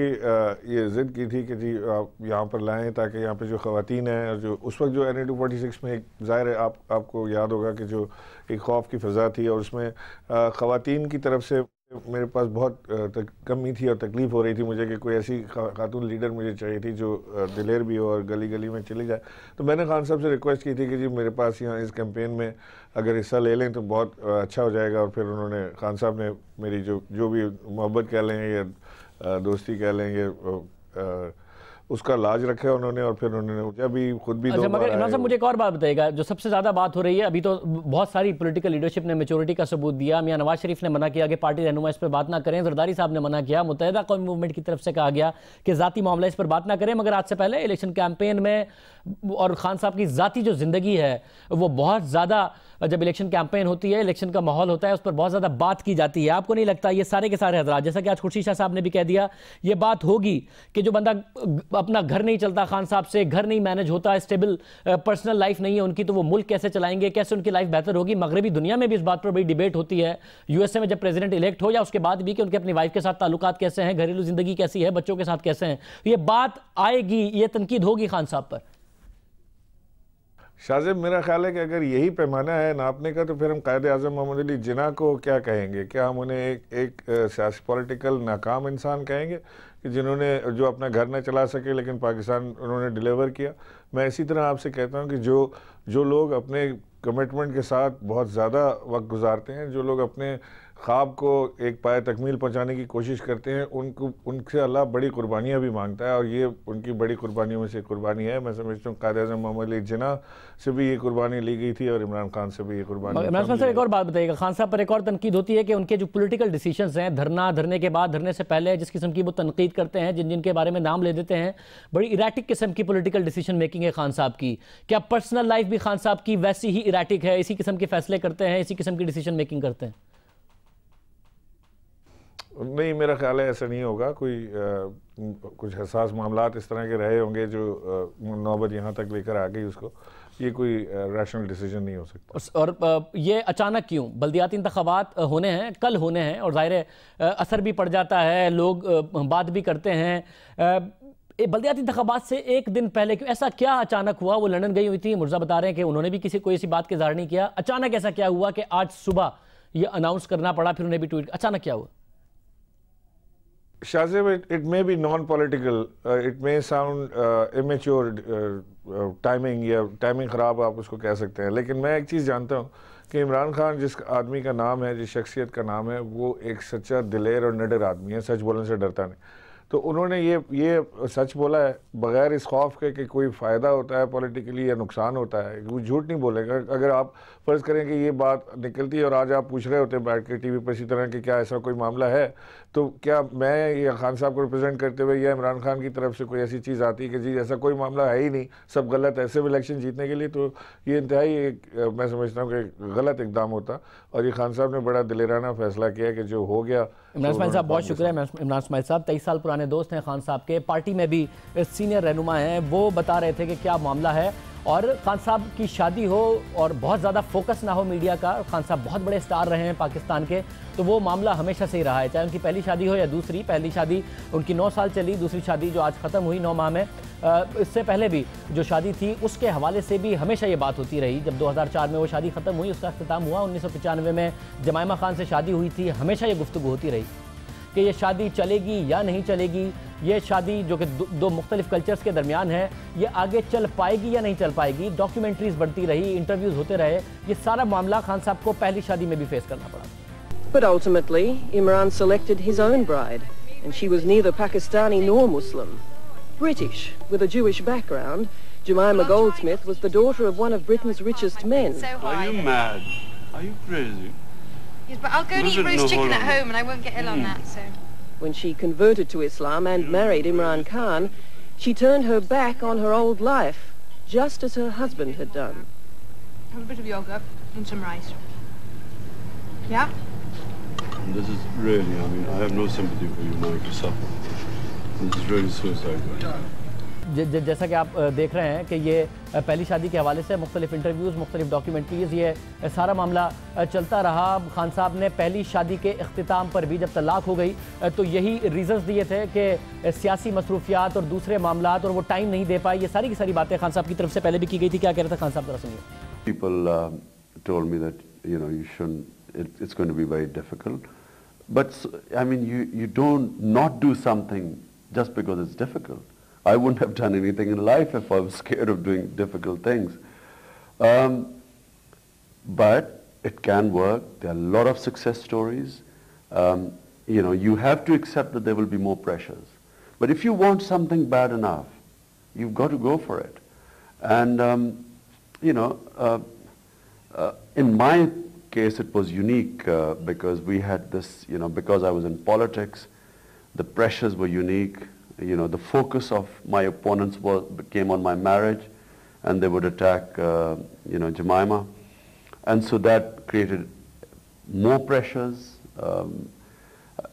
ये ज़िद की थी कि जी आप यहाँ पर लाएं, ताकि यहाँ पे जो ख़वातीन हैं, और जो उस वक्त जो NA 246 में एक ज़ाहिर है आपको याद होगा कि जो एक खौफ की फ़ज़ा थी, और उसमें ख़वातीन की तरफ से मेरे पास बहुत कमी थी और तकलीफ़ हो रही थी मुझे कि कोई ऐसी खातून लीडर मुझे चाहिए थी जो दिलेर भी हो और गली गली में चली जाए। तो मैंने खान साहब से रिक्वेस्ट की थी कि जी मेरे पास यहाँ इस कैंपेन में अगर हिस्सा ले लें तो बहुत अच्छा हो जाएगा। और फिर उन्होंने, खान साहब ने मेरी जो भी मोहब्बत कह लें या दोस्ती कह लें, या उसका लाज रखा उन्होंने और फिर उन्होंने अभी खुद भी अच्छा, मगर इमरान साहब मुझे एक और बात बताइएगा, जो सबसे ज़्यादा बात हो रही है अभी, तो बहुत सारी पॉलिटिकल लीडरशिप ने मैच्योरिटी का सबूत दिया। मियां नवाज शरीफ ने मना किया कि पार्टी रहनुमा इस पर बात ना करें, जरदारी साहब ने मना किया, मुत्तहिदा कौमी मूवमेंट की तरफ से कहा गया कि ज़ाती मामला इस पर बात ना करें। मगर आज से पहले इलेक्शन कैंपेन में और खान साहब की ज़ाती जो ज़िंदगी है वो बहुत ज़्यादा, जब इलेक्शन कैंपेन होती है, इलेक्शन का माहौल होता है, उस पर बहुत ज़्यादा बात की जाती है। आपको नहीं लगता ये सारे के सारे हजरात, जैसा कि आज खुर्शीद शाह साहब ने भी कह दिया, ये बात होगी कि जो बंदा अपना घर नहीं चलता खान साहब से, घर नहीं मैनेज होता, स्टेबल पर्सनल लाइफ नहीं है उनकी, तो वो मुल्क कैसे चलाएंगे, कैसे उनकी लाइफ बेहतर होगी? मगरबी दुनिया में भी इस बात पर बड़ी डिबेट होती है, यूएसए में जब प्रेसिडेंट इलेक्ट हो या उसके बाद भी, कि उनके अपनी वाइफ के साथ ताल्लुकात कैसे हैं, घरेलू जिंदगी कैसी है, बच्चों के साथ कैसे हैं। ये बात आएगी, ये तनकीद होगी खान साहब पर। शाहजेब, मेरा ख्याल है कि अगर यही पैमाना है नापने का, तो फिर हम कायदे आज़म मोहम्मद अली जिन्ना को क्या कहेंगे? क्या हम उन्हें एक सियासी पॉलिटिकल नाकाम इंसान कहेंगे कि जिन्होंने जो अपना घर न चला सके लेकिन पाकिस्तान उन्होंने डिलीवर किया? मैं इसी तरह आपसे कहता हूँ कि जो लोग अपने कमिटमेंट के साथ बहुत ज़्यादा वक्त गुजारते हैं, जो लोग अपने ख्वाब को एक पाए तकमील पहुंचाने की कोशिश करते हैं, उनसे अल्लाह बड़ी कुर्बानियाँ भी मांगता है, और ये उनकी बड़ी कुर्बानियों में से कुर्बानी है। मैं समझता हूँ कायद आज़म मोहम्मद अली जिन्ना से भी ये कुर्बानी ली गई थी और इमरान खान से भी ये कुर्बानी। इमरान साहब एक और बात बताइएगा, खान साहब पर एक और तनकीद होती है कि उनके जो पॉलिटिकल डिसीजंस हैं, धरने के बाद, धरने से पहले जिस किस्म की वो तनकीद करते हैं, जिनके बारे में नाम ले देते हैं, बड़ी इराटिक किस्म की पॉलिटिकल डिसीजन मेकिंग है खान साहब की। क्या पर्सनल लाइफ भी खान साहब की वैसी ही इराटिक है, इसी किस्म के फैसले करते हैं, इसी किस्म की डिसीजन मेकिंग करते हैं? नहीं, मेरा ख्याल है ऐसा नहीं होगा। कुछ हसास मामलात इस तरह के रहे होंगे जो नौबत यहाँ तक लेकर आ गई उसको। ये कोई रैशनल डिसीजन नहीं हो सकता। और ये अचानक क्यों? बल्दियाती इंतखाबात होने हैं, कल होने हैं, और ज़ाहिर असर भी पड़ जाता है, लोग बात भी करते हैं। बल्दियाती इंतखाबात से एक दिन पहले क्यों? ऐसा क्या अचानक हुआ? वो लंदन गई हुई थी, मुर्जा बता रहे हैं कि उन्होंने भी कोई ऐसी बात का इज़हार नहीं किया। अचानक ऐसा क्या हुआ कि आज सुबह ये अनाउंस करना पड़ा, फिर उन्हें भी ट्वीट? अचानक क्या हुआ? Shahzeb, it may be non-political, it may sound immature timing, या टाइमिंग ख़राब आप उसको कह सकते हैं, लेकिन मैं एक चीज़ जानता हूँ कि इमरान खान जिस आदमी का नाम है, जिस शख्सियत का नाम है, वो एक सच्चा दिलेर और निडर आदमी है, सच बोलने से डरता नहीं। तो उन्होंने ये सच बोला है बग़ैर इस खौफ के कि कोई फ़ायदा होता है पॉलिटिकली या नुकसान होता है। वो झूठ नहीं बोलेगा। अगर आप फ़र्ज़ करें कि ये बात निकलती है और आज आप पूछ रहे होते हैं बैठ के टीवी पर इसी तरह कि क्या ऐसा कोई मामला है, तो क्या मैं या खान साहब को रिप्रेजेंट करते हुए या इमरान खान की तरफ से कोई ऐसी चीज़ आती है कि जी ऐसा कोई मामला है ही नहीं, सब गलत है, सिर्फ इलेक्शन जीतने के लिए, तो ये इंतहाई मैं समझता हूँ कि गलत इकदाम होता। और ये खान साहब ने बड़ा दिलेराना फैसला किया कि जो हो गया। इमरान इस्माइल साहब, बहुत शुक्रिया। इमरान इस्माइल साहब 23 साल पुराने दोस्त हैं खान साहब के, पार्टी में भी सीनियर रहनुमा हैं, वो बता रहे थे कि क्या मामला है। और खान साहब की शादी हो और बहुत ज़्यादा फोकस ना हो मीडिया का, खान साहब बहुत बड़े स्टार रहे हैं पाकिस्तान के, तो वो मामला हमेशा से ही रहा है, चाहे उनकी पहली शादी हो या दूसरी। पहली शादी उनकी 9 साल चली, दूसरी शादी जो आज ख़त्म हुई 9 माह में, इससे पहले भी जो शादी थी उसके हवाले से भी हमेशा ये बात होती रही। जब 2004 में वो शादी ख़त्म हुई, उसका अख्तिताम हुआ, 1995 में जमाइमा खान से शादी हुई थी, हमेशा ये गुफ्तगू होती रही कि ये शादी चलेगी या नहीं चलेगी, ये शादी जो कि दो मुख्तलिफ कल्चर्स के दरमियान है, ये आगे चल पाएगी या नहीं चल पाएगी। डॉक्यूमेंट्रीज बढ़ती रही, इंटरव्यूज़ होते रहे, ये सारा मामला खान साहब को पहली शादी में भी फेस करना पड़ा। But ultimately, Imran selected his own bride, and she was neither Pakistani nor Muslim. British, with a Jewish background, Jemima Goldsmith was the daughter of one of Britain's richest men. Are you mad? Are you crazy? Yes, but I'll go and eat roast chicken at home and I won't get ill on that, so... When she converted to Islam and married Imran Khan, she turned her back on her old life, just as her husband had done. Have a bit of yogurt and some rice. Yeah? This is really, I mean, I have no sympathy for you now to suffer. This is really suicide. जैसा कि आप देख रहे हैं कि ये पहली शादी के हवाले से मुख्तलिफ इंटरव्यूज़, मुख्तलिफ डॉक्यूमेंट्रीज़, ये सारा मामला चलता रहा। खान साहब ने पहली शादी के इख्तिताम पर भी जब तलाक हो गई तो यही रीज़न्स दिए थे कि सियासी मसरूफियात और दूसरे मामलात, और वो टाइम नहीं दे पाए। ये सारी की सारी बातें खान साहब की तरफ से पहले भी की गई थी। क्या कह रहे थे खान साहब, जरा सुनिए। People told me that, you know, you shouldn't, it's going to be very difficult. But, I mean, you don't not do something just because it's difficult. I wouldn't have done anything in life if I was scared of doing difficult things. But it can work. There are a lot of success stories. You know, you have to accept that there will be more pressures. But if you want something bad enough, you've got to go for it. And, in my case, it was unique because we had this, because I was in politics, the pressures were unique. The focus of my opponents came on my marriage, and they would attack, Jemima. And so that created more pressures.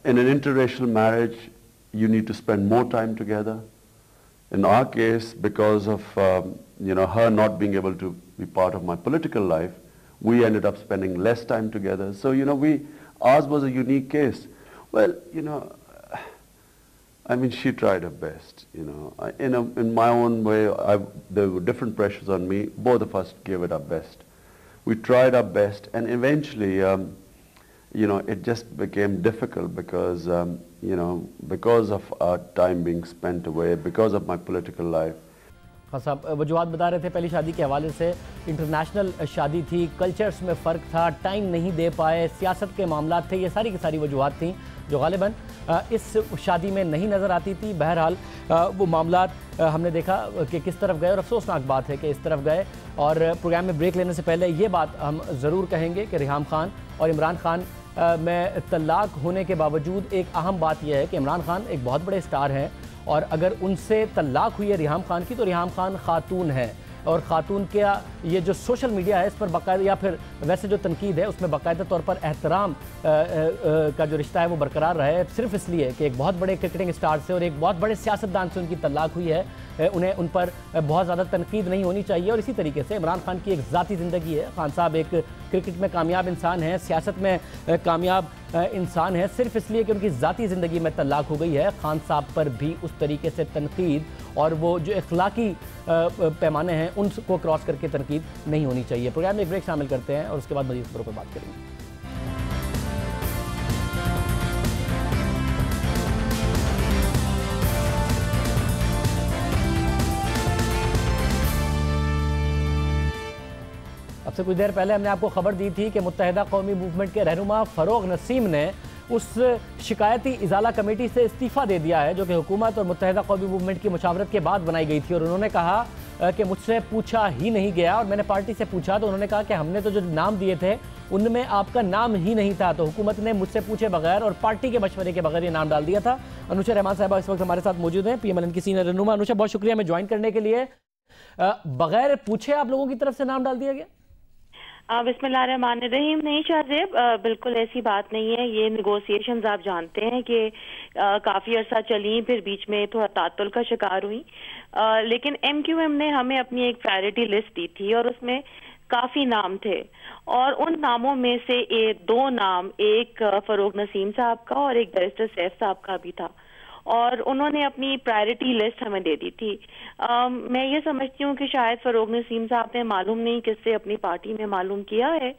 In an interracial marriage, you need to spend more time together. In our case, because of her not being able to be part of my political life, we ended up spending less time together. So ours was a unique case. Well, she tried her best. In my own way, there were different pressures on me. Both of us gave it our best. We tried our best, and eventually, it just became difficult because, because of our time being spent away, because of my political life. Khan साहब वजूहात बता रहे थे पहली शादी के हवाले से, international शादी थी, कल्चर्स में फ़र्क था, टाइम नहीं दे पाए, सियासत के मामला थे, ये सारी की सारी वजूहात थी जो गालिबन इस शादी में नहीं नज़र आती थी। बहरहाल वो मामला हमने देखा कि किस तरफ गए और अफसोसनाक बात है कि इस तरफ गए। और प्रोग्राम में ब्रेक लेने से पहले ये बात हम ज़रूर कहेंगे कि रिहाम खान और इमरान खान में तलाक होने के बावजूद एक अहम बात यह है कि इमरान खान एक बहुत बड़े स्टार हैं, और अगर उनसे तलाक हुई है रिहाम खान की तो रिहाम खान खातून है, और ख़ातून का ये जो सोशल मीडिया है इस पर बाकायदा, या फिर वैसे जो तनकीद है उसमें बाकायदा तौर पर एहतराम का जो रिश्ता है वो बरकरार रहा है, सिर्फ इसलिए कि एक बहुत बड़े क्रिकेटिंग स्टार से और एक बहुत बड़े सियासतदान से उनकी तलाक हुई है, उन्हें उन पर बहुत ज़्यादा तनकीद नहीं होनी चाहिए। और इसी तरीके से इमरान खान की एक ज़ाती ज़िंदगी है, खान साहब एक क्रिकेट में कामयाब इंसान हैं, सियासत में कामयाब इंसान है, सिर्फ इसलिए कि उनकी ज़ाती ज़िंदगी में तलाक हो गई है, खान साहब पर भी उस तरीके से तनकीद और वो जो इखलाकी पैमाने हैं उनको क्रॉस करके तनकीद नहीं होनी चाहिए। प्रोग्राम में एक ब्रेक शामिल करते हैं और उसके बाद मज़ीद खबरों पर बात करेंगे। अब से कुछ देर पहले हमने आपको खबर दी थी कि मुत्तहिदा कौमी मूवमेंट के रहनुमा फ़रोग नसीम ने उस शिकायती इजाला कमेटी से इस्तीफ़ा दे दिया है जो कि हुकूमत और मुत्तहिदा कौमी मूवमेंट की मुशावरत के बाद बनाई गई थी। और उन्होंने कहा कि मुझसे पूछा ही नहीं गया, और मैंने पार्टी से पूछा तो उन्होंने कहा कि हमने तो जो नाम दिए थे उनमें आपका नाम ही नहीं था, तो हुकूमत ने मुझसे पूछे बगैर और पार्टी के मशवरे के बगैर ये नाम डाल दिया था। अनुषा रहमान साहबा इस वक्त हमारे साथ मौजूद हैं, PMLN की सीनियर रहनुमा। अनुषा, बहुत शुक्रिया हमें ज्वाइन करने के लिए। बगैर पूछे आप लोगों की तरफ से नाम डाल दिया गया? बिस्मिल्लाहिर्रहमानिर्रहीम। नहीं शाहजेब, बिल्कुल ऐसी बात नहीं है। ये निगोशिएशंस आप जानते हैं कि काफ़ी अरसा चली, फिर बीच में थोड़ा तातुल का शिकार हुई, लेकिन MQM ने हमें अपनी एक प्रायोरिटी लिस्ट दी थी और उसमें काफ़ी नाम थे, और उन नामों में से 2 नाम, एक फ़रोग नसीम साहब का और एक बैरिस्टर सैफ साहब का भी था, और उन्होंने अपनी प्रायोरिटी लिस्ट हमें दे दी थी। मैं ये समझती हूँ कि शायद फ़रोग नसीम साहब ने मालूम नहीं किससे अपनी पार्टी में मालूम किया है,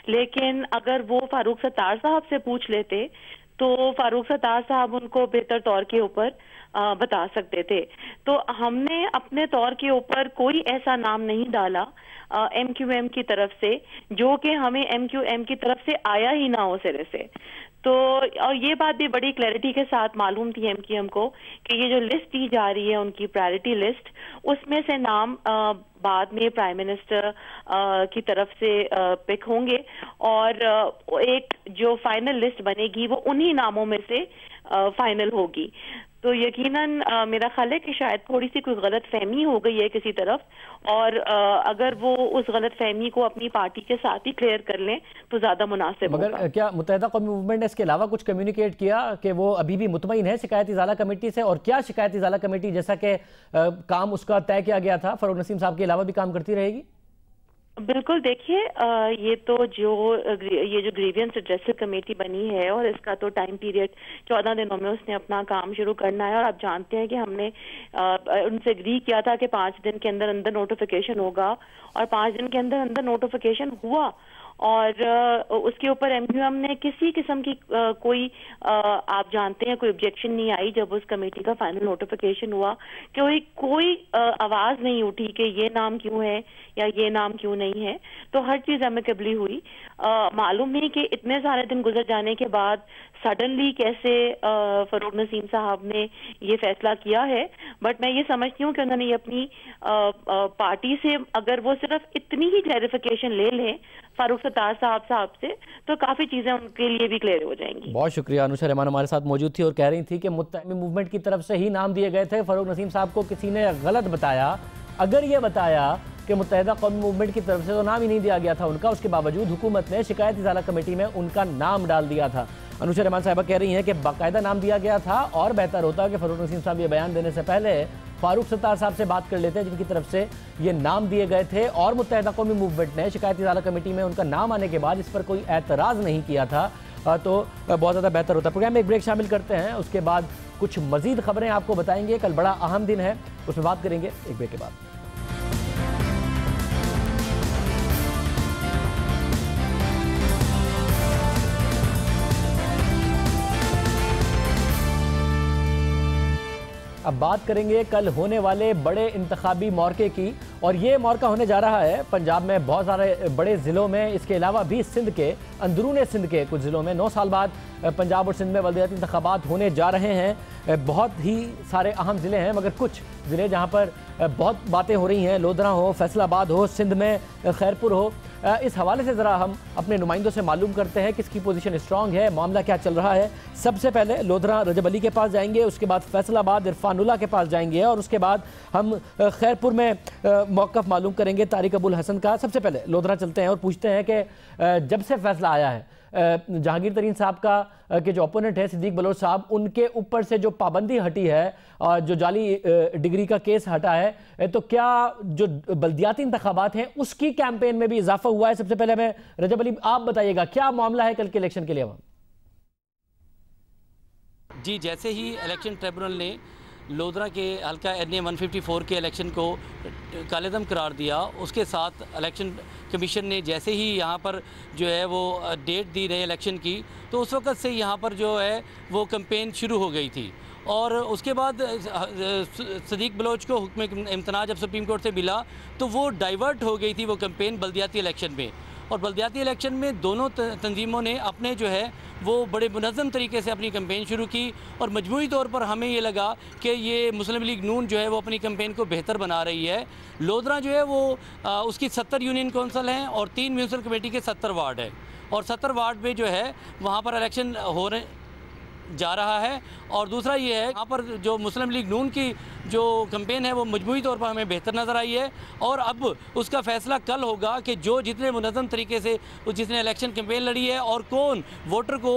लेकिन अगर वो फारूक सत्तार साहब से पूछ लेते तो फारूक सत्तार साहब उनको बेहतर तौर के ऊपर बता सकते थे। तो हमने अपने तौर के ऊपर कोई ऐसा नाम नहीं डाला MQM की तरफ से जो कि हमें MQM की तरफ से आया ही ना हो सिरे से। तो और ये बात भी बड़ी क्लैरिटी के साथ मालूम थी MQM को कि ये जो लिस्ट दी जा रही है उनकी प्रायोरिटी लिस्ट, उसमें से नाम बाद में प्राइम मिनिस्टर की तरफ से पिक होंगे, और एक जो फाइनल लिस्ट बनेगी वो उन्हीं नामों में से फाइनल होगी। तो यकीनन मेरा ख्याल है कि शायद थोड़ी सी कोई गलत फहमी हो गई है किसी तरफ, और अगर वो उस गलत फहमी को अपनी पार्टी के साथ ही क्लियर कर लें तो ज्यादा मुनासिब होगा। मगर क्या मुत्तहिदा कौमी मूवमेंट ने इसके अलावा कुछ कम्युनिकेट किया कि वो अभी भी मुतमईन है शिकायत इजाला कमेटी से? और क्या शिकायत इजाला कमेटी जैसा कि काम उसका तय किया गया था फ़रोग नसीम साहब के अलावा भी काम करती रहेगी? बिल्कुल, देखिए ये तो ये जो ग्रीवियंस एड्रेसल कमेटी बनी है और इसका तो टाइम पीरियड 14 दिनों में उसने अपना काम शुरू करना है, और आप जानते हैं कि हमने उनसे एग्री किया था कि 5 दिन के अंदर अंदर नोटिफिकेशन होगा, और 5 दिन के अंदर अंदर नोटिफिकेशन हुआ, और उसके ऊपर MQM ने किसी किस्म की कोई आप जानते हैं कोई ऑब्जेक्शन नहीं आई। जब उस कमेटी का फाइनल नोटिफिकेशन हुआ कि कोई आवाज नहीं उठी कि ये नाम क्यों है या ये नाम क्यों नहीं है, तो हर चीज एमिकेबली हुई। मालूम नहीं कि इतने सारे दिन गुजर जाने के बाद सडनली कैसे फरूक नसीम साहब ने ये फैसला किया है, बट मैं ये समझती हूँ कि उन्होंने ये अपनी पार्टी से अगर वो सिर्फ इतनी ही क्लैरिफिकेशन ले लें फारूक सत्तार साहब से, तो काफी चीजें उनके लिए भी क्लियर हो जाएंगी। बहुत शुक्रिया। अनुषा रहमान हमारे साथ मौजूद थी और कह रही थी कि मुत्तहमी मूवमेंट की तरफ से ही नाम दिए गए थे। फारूक नसीम साहब को किसी ने गलत बताया। अगर ये बताया कि मुत्तहिदा कौमी मूवमेंट की तरफ से तो नाम ही नहीं दिया गया था उनका, उसके बावजूद हुकूमत ने शिकायत इजाला कमेटी में उनका नाम डाल दिया था। अनुषा रहमान साहिबा कह रही हैं कि बाकायदा नाम दिया गया था और बेहतर होता कि फारूक नसीम साहब ये बयान देने से पहले फारूक सत्तार साहब से बात कर लेते हैं जिनकी तरफ से ये नाम दिए गए थे, और मुत्तहिदा कौमी मूवमेंट ने शिकायत इजाला कमेटी में उनका नाम आने के बाद इस पर कोई एतराज़ नहीं किया था, तो बहुत ज़्यादा बेहतर होता। प्रोग्राम में एक ब्रेक शामिल करते हैं, उसके बाद कुछ मजीद खबरें आपको बताएंगे। कल बड़ा अहम दिन है, उसमें बात करेंगे एक ब्रेक के बाद। अब बात करेंगे कल होने वाले बड़े इंतखाबी मौक़े की, और ये मौक़ा होने जा रहा है पंजाब में बहुत सारे बड़े ज़िलों में, इसके अलावा भी सिंध के अंदरून सिंध के कुछ ज़िलों में 9 साल बाद पंजाब और सिंध में बल्दियाती इंतखाबात होने जा रहे हैं। बहुत ही सारे अहम ज़िले हैं, मगर कुछ ज़िले जहाँ पर बहुत बातें हो रही हैं, लोधरा हो, फैसलाबाद हो, सिंध में खैरपुर हो, इस हवाले से ज़रा हम अपने नुमाइंदों से मालूम करते हैं किसकी पोजीशन स्ट्रांग है, मामला क्या चल रहा है। सबसे पहले लोधरा रजब अली के पास जाएंगे, उसके बाद फैसलाबाद इरफानुल्लाह के पास जाएंगे, और उसके बाद हम खैरपुर में मौक़िफ़ मालूम करेंगे तारिक अबुल हसन का। सबसे पहले लोधरा चलते हैं और पूछते हैं कि जब से फैसला आया है जहांगीर तरीन साहब का के जो ओपोनेंट है सिद्दीक बलोच साहब, उनके ऊपर से जो पाबंदी हटी है और जो जाली डिग्री का केस हटा है, तो क्या जो बल्दियाती इंतखाबात हैं उसकी कैंपेन में भी इजाफा हुआ है? सबसे पहले हमें रजब अली आप बताइएगा क्या मामला है कल के इलेक्शन के लिए? जी, जैसे ही इलेक्शन ट्रिब्यूनल ने लोधरा के हल्का NA 154 के इलेक्शन को कालेदम करार दिया, उसके साथ इलेक्शन कमीशन ने जैसे ही यहाँ पर जो है वो डेट दी रही इलेक्शन की, तो उस वक़्त से यहाँ पर जो है वो कैंपेन शुरू हो गई थी। और उसके बाद सिद्दीक बलोच को हुक्म इम्तना जब सुप्रीम कोर्ट से मिला तो वो डाइवर्ट हो गई थी वो कैंपेन बल्दियाती इलेक्शन में, और बल्दियाती इलेक्शन में दोनों तंजीमों ने अपने जो है वो बड़े मुनज़्ज़म तरीके से अपनी कैंपेन शुरू की, और मजमूई तौर पर हमें ये लगा कि ये मुस्लिम लीग नून जो है वो अपनी कैंपेन को बेहतर बना रही है। लोधरा जो है वो उसकी 70 यूनियन कौंसल हैं और 3 म्यूनसिपल कमेटी के 70 वार्ड है, और 70 वार्ड में जो है वहाँ पर इलेक्शन हो रहे जा रहा है। और दूसरा ये है यहाँ पर जो मुस्लिम लीग नून की जो कैंपेन है वो मजमूई तौर पर हमें बेहतर नज़र आई है, और अब उसका फैसला कल होगा कि जो जितने मुनज़्ज़म तरीके से जिसने इलेक्शन कैंपेन लड़ी है और कौन वोटर को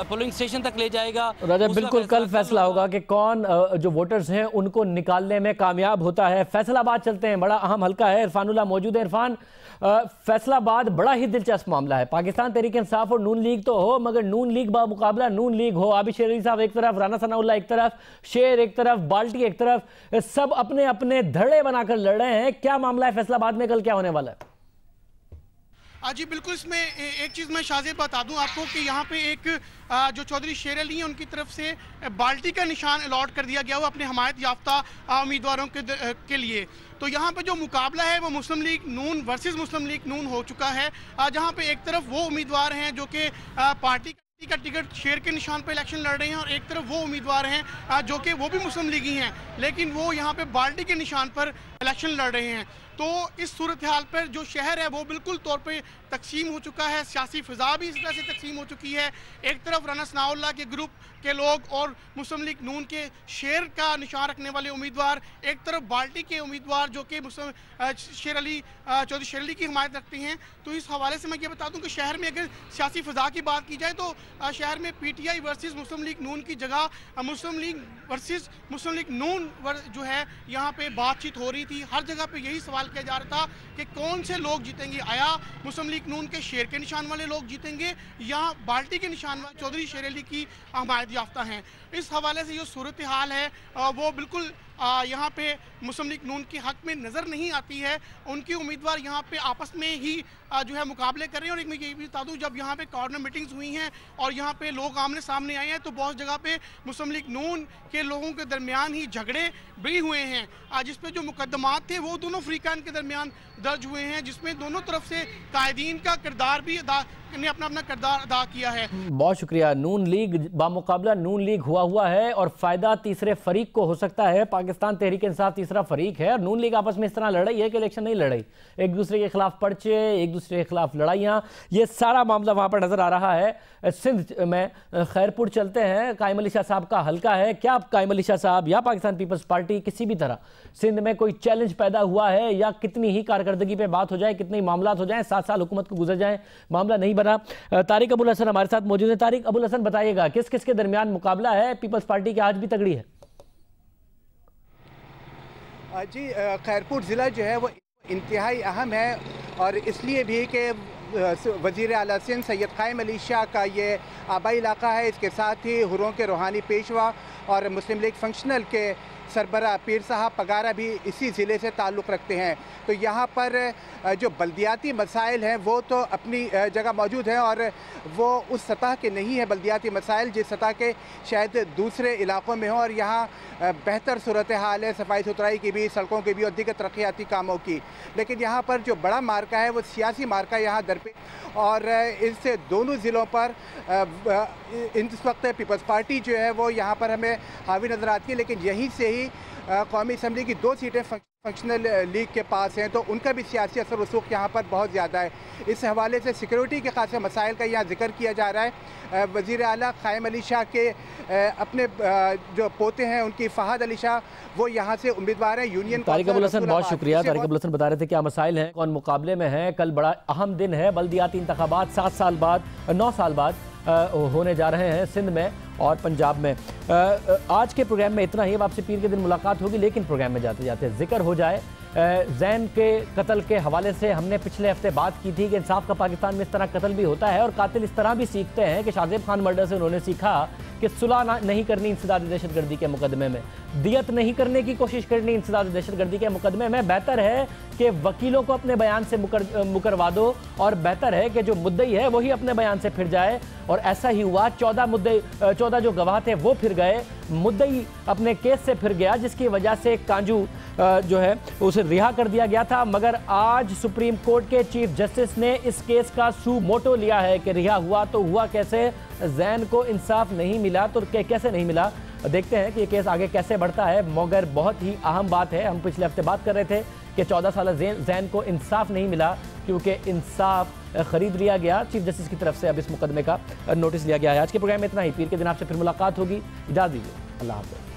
पोलिंग स्टेशन तक ले जाएगा। रजब, बिल्कुल कल फैसला होगा कि कौन जो वोटर्स हैं उनको निकालने में कामयाब होता है। फैसलाबाद चलते हैं, बड़ा अहम हल्का है, इरफानुल्लाह मौजूद है। इरफान, फैसलाबाद बड़ा ही दिलचस्प मामला है। पाकिस्तान तहरीक इंसाफ और नून लीग तो हो, मगर नून लीग बा मुकाबला नून लीग हो, आबिद शेर अली साहब एक तरफ, राना सनाउल्लाह एक तरफ, शेर एक तरफ, बाल्टी एक तरफ, सब अपने अपने धड़े बनाकर लड़ रहे हैं। क्या मामला है फैसलाबाद में, कल क्या होने वाला है? जी बिल्कुल, इसमें एक चीज़ मैं शाज़िद बता दूं आपको कि यहाँ पे एक जो चौधरी शेर अली हैं उनकी तरफ से बाल्टी का निशान अलॉट कर दिया गया वो अपने हमायत याफ्ता उम्मीदवारों के लिए। तो यहाँ पे जो मुकाबला है वो मुस्लिम लीग नून वर्सेस मुस्लिम लीग नून हो चुका है, जहाँ पे एक तरफ वो उम्मीदवार हैं जो कि पार्टी का टिकट शेर के निशान पर इलेक्शन लड़ रहे हैं, और एक तरफ वो उम्मीदवार हैं जो कि वो भी मुस्लिम लीगी हैं लेकिन वो यहाँ पे बाल्टी के निशान पर इलेक्शन लड़ रहे हैं। तो इस सूरत हाल पर जो शहर है वो बिल्कुल तौर पे तकसीम हो चुका है, सियासी फिजा भी इस तरह से तकसीम हो चुकी है। एक तरफ राना सनाउल्लाह के ग्रुप के लोग और मुस्लिम लीग नून के शेर का निशान रखने वाले उम्मीदवार, एक तरफ बाल्टी के उम्मीदवार जो कि शेर अली चौधरी शेर अली की हिमायत रखते हैं। तो इस हवाले से मैं ये बता दूं कि शहर में अगर सियासी फिजा की बात की जाए तो शहर में PTI वर्सेस मुस्लिम लीग नून की जगह मुस्लिम लीग वर्सेस मुस्लिम लीग नून जो है यहाँ पे बातचीत हो रही थी। हर जगह पे यही सवाल किया जा रहा था कि कौन से लोग जीतेंगे, आया मुस्लिम लीग नून के शेर के निशान वाले लोग जीतेंगे या बाल्टी के निशान वाले चौधरी शेर अली की हमायत याफ्ता हैं। इस हवाले से जो सूरत हाल है वो बिल्कुल यहाँ पे मुस्लिम लीग नून के हक में नज़र नहीं आती है। उनकी उम्मीदवार यहाँ पे आपस में ही जो है मुकाबले कर रहे हैं। और एक मैं ये भी बता दूँ, जब यहाँ पे कॉर्नर मीटिंग्स हुई हैं और यहाँ पे लोग आमने सामने आए हैं तो बहुत जगह पे मुस्लिम लीग नून के लोगों के दरमियान ही झगड़े भी हुए हैं, जिस पे जो मुकदमात थे वो दोनों फ्रीकान के दरमियान दर्ज हुए हैं, जिसमें दोनों तरफ से कायदीन का किरदार भी ने अपना अपना किरदार अदा किया है। बहुत शुक्रिया। नून लीग बामुकाबला नून लीग हुआ है और फायदा तीसरे फरीक को हो सकता है। पाकिस्तान तहरीक इंसाफ तीसरा फरीक है और नून लीग आपस में इस तरह लड़ रही है कि इलेक्शन नहीं लड़ रही, एक दूसरे के खिलाफ पर्चे, एक दूसरे के खिलाफ लड़ाइयाँ, ये सारा मामला वहाँ पर नजर आ रहा है। सिंध में खैरपुर चलते हैं, कायम अली शाह साहब का हल्का है। क्या कायम अली शाह साहब या पाकिस्तान पीपल्स पार्टी किसी भी तरह सिंध में कोई चैलेंज पैदा हुआ है या कितनी ही कारकर्दगी पे बात हो जाए, कितने ही मामला हो जाए, 7 साल हुकूमत को गुजर जाए, मामला नहीं बना। तारिक अबुल हसन हमारे साथ मौजूद है। तारिक अबुल हसन, बताइएगा किस किस के दरमियान मुकाबला है? पीपल्स पार्टी की आज भी तगड़ी है। जी, खैरपुर ज़िला जो है वो इंतहाई अहम है और इसलिए भी कि वज़ीर आला सिंध सैयद कायम अली शाह का ये आबाई इलाका है। इसके साथ ही हुर्रों के रूहानी पेशवा और मुस्लिम लीग फंक्शनल के सरबरा पीर साहब पगारा भी इसी ज़िले से ताल्लुक़ रखते हैं। तो यहाँ पर जो बल्दियाती मसाइल हैं वो तो अपनी जगह मौजूद हैं और वो उस सतह के नहीं है बल्दियाती मसाइल जिस सतह के शायद दूसरे इलाक़ों में हों। और यहाँ बेहतर सूरत हाल है सफाई सुथराई की भी, सड़कों की भी और दीगर तरक्याती कामों की। लेकिन यहाँ पर जो बड़ा मार्का है वो सियासी मार्का यहाँ दरपे और इससे दोनों ज़िलों पर इस वक्त पीपल्स पार्टी जो है वो यहाँ पर हमें हावी नज़र आती है। लेकिन यहीं से ही कौमी असम्बली की 2 सीटें फंक्शनल लीग के पास हैं, तो उनका भी सियासी असर रसूख यहाँ पर बहुत ज़्यादा है। इस हवाले से सिक्योरिटी के खासे मसाइल का यहाँ जिक्र किया जा रहा है। वज़ीर आला कायम अली शाह के अपने जो पोते हैं उनकी फ़हाद अली शाह वो यहाँ से उम्मीदवार हैं यूनियन। तारिक अबुल हसन, बहुत शुक्रिया। तारिक अबुल हसन बता रहे थे क्या मसाइल हैं, कौन मुकाबले में है। कल बड़ा अहम दिन है, बल्दियाती इंतखाबात 7 साल बाद 9 साल बाद होने जा रहे हैं सिंध में और पंजाब में। आज के प्रोग्राम में इतना ही। वापसी पीर के दिन मुलाकात होगी, लेकिन प्रोग्राम में जाते जाते जिक्र हो जाए जैन के कत्ल के हवाले से। हमने पिछले हफ्ते बात की थी कि इंसाफ का पाकिस्तान में इस तरह कत्ल भी होता है और कातिल इस तरह भी सीखते हैं कि शाहजेब खान मर्डर से उन्होंने सीखा कि सुलह नहीं करनी इंसदादी दहशतगर्दी के मुकदमे में, दियत नहीं करने की कोशिश करनी इंसदादी दहशतगर्दी के मुकदमे में। बेहतर है कि वकीलों को अपने बयान से मुकरवा दो और बेहतर है कि जो मुद्दई है वही अपने बयान से फिर जाए। और ऐसा ही हुआ, 14 जो गवाह थे वो फिर गए, मुद्दई अपने केस से फिर गया, जिसकी वजह से कांजू जो है उसे रिहा कर दिया गया था। मगर आज सुप्रीम कोर्ट के चीफ जस्टिस ने इस केस का सू मोटो लिया है कि रिहा हुआ तो हुआ कैसे, जैन को इंसाफ नहीं मिला तो कैसे नहीं मिला। देखते हैं कि ये केस आगे कैसे बढ़ता है। मगर बहुत ही अहम बात है, हम पिछले हफ्ते बात कर रहे थे कि 14 साल जैन को इंसाफ नहीं मिला क्योंकि इंसाफ खरीद लिया गया। चीफ जस्टिस की तरफ से अब इस मुकदमे का नोटिस लिया गया है। आज के प्रोग्राम में इतना ही। पीर के दिन आपसे फिर मुलाकात होगी, इजाज़त दीजिए, अल्लाह हाफ़िज़।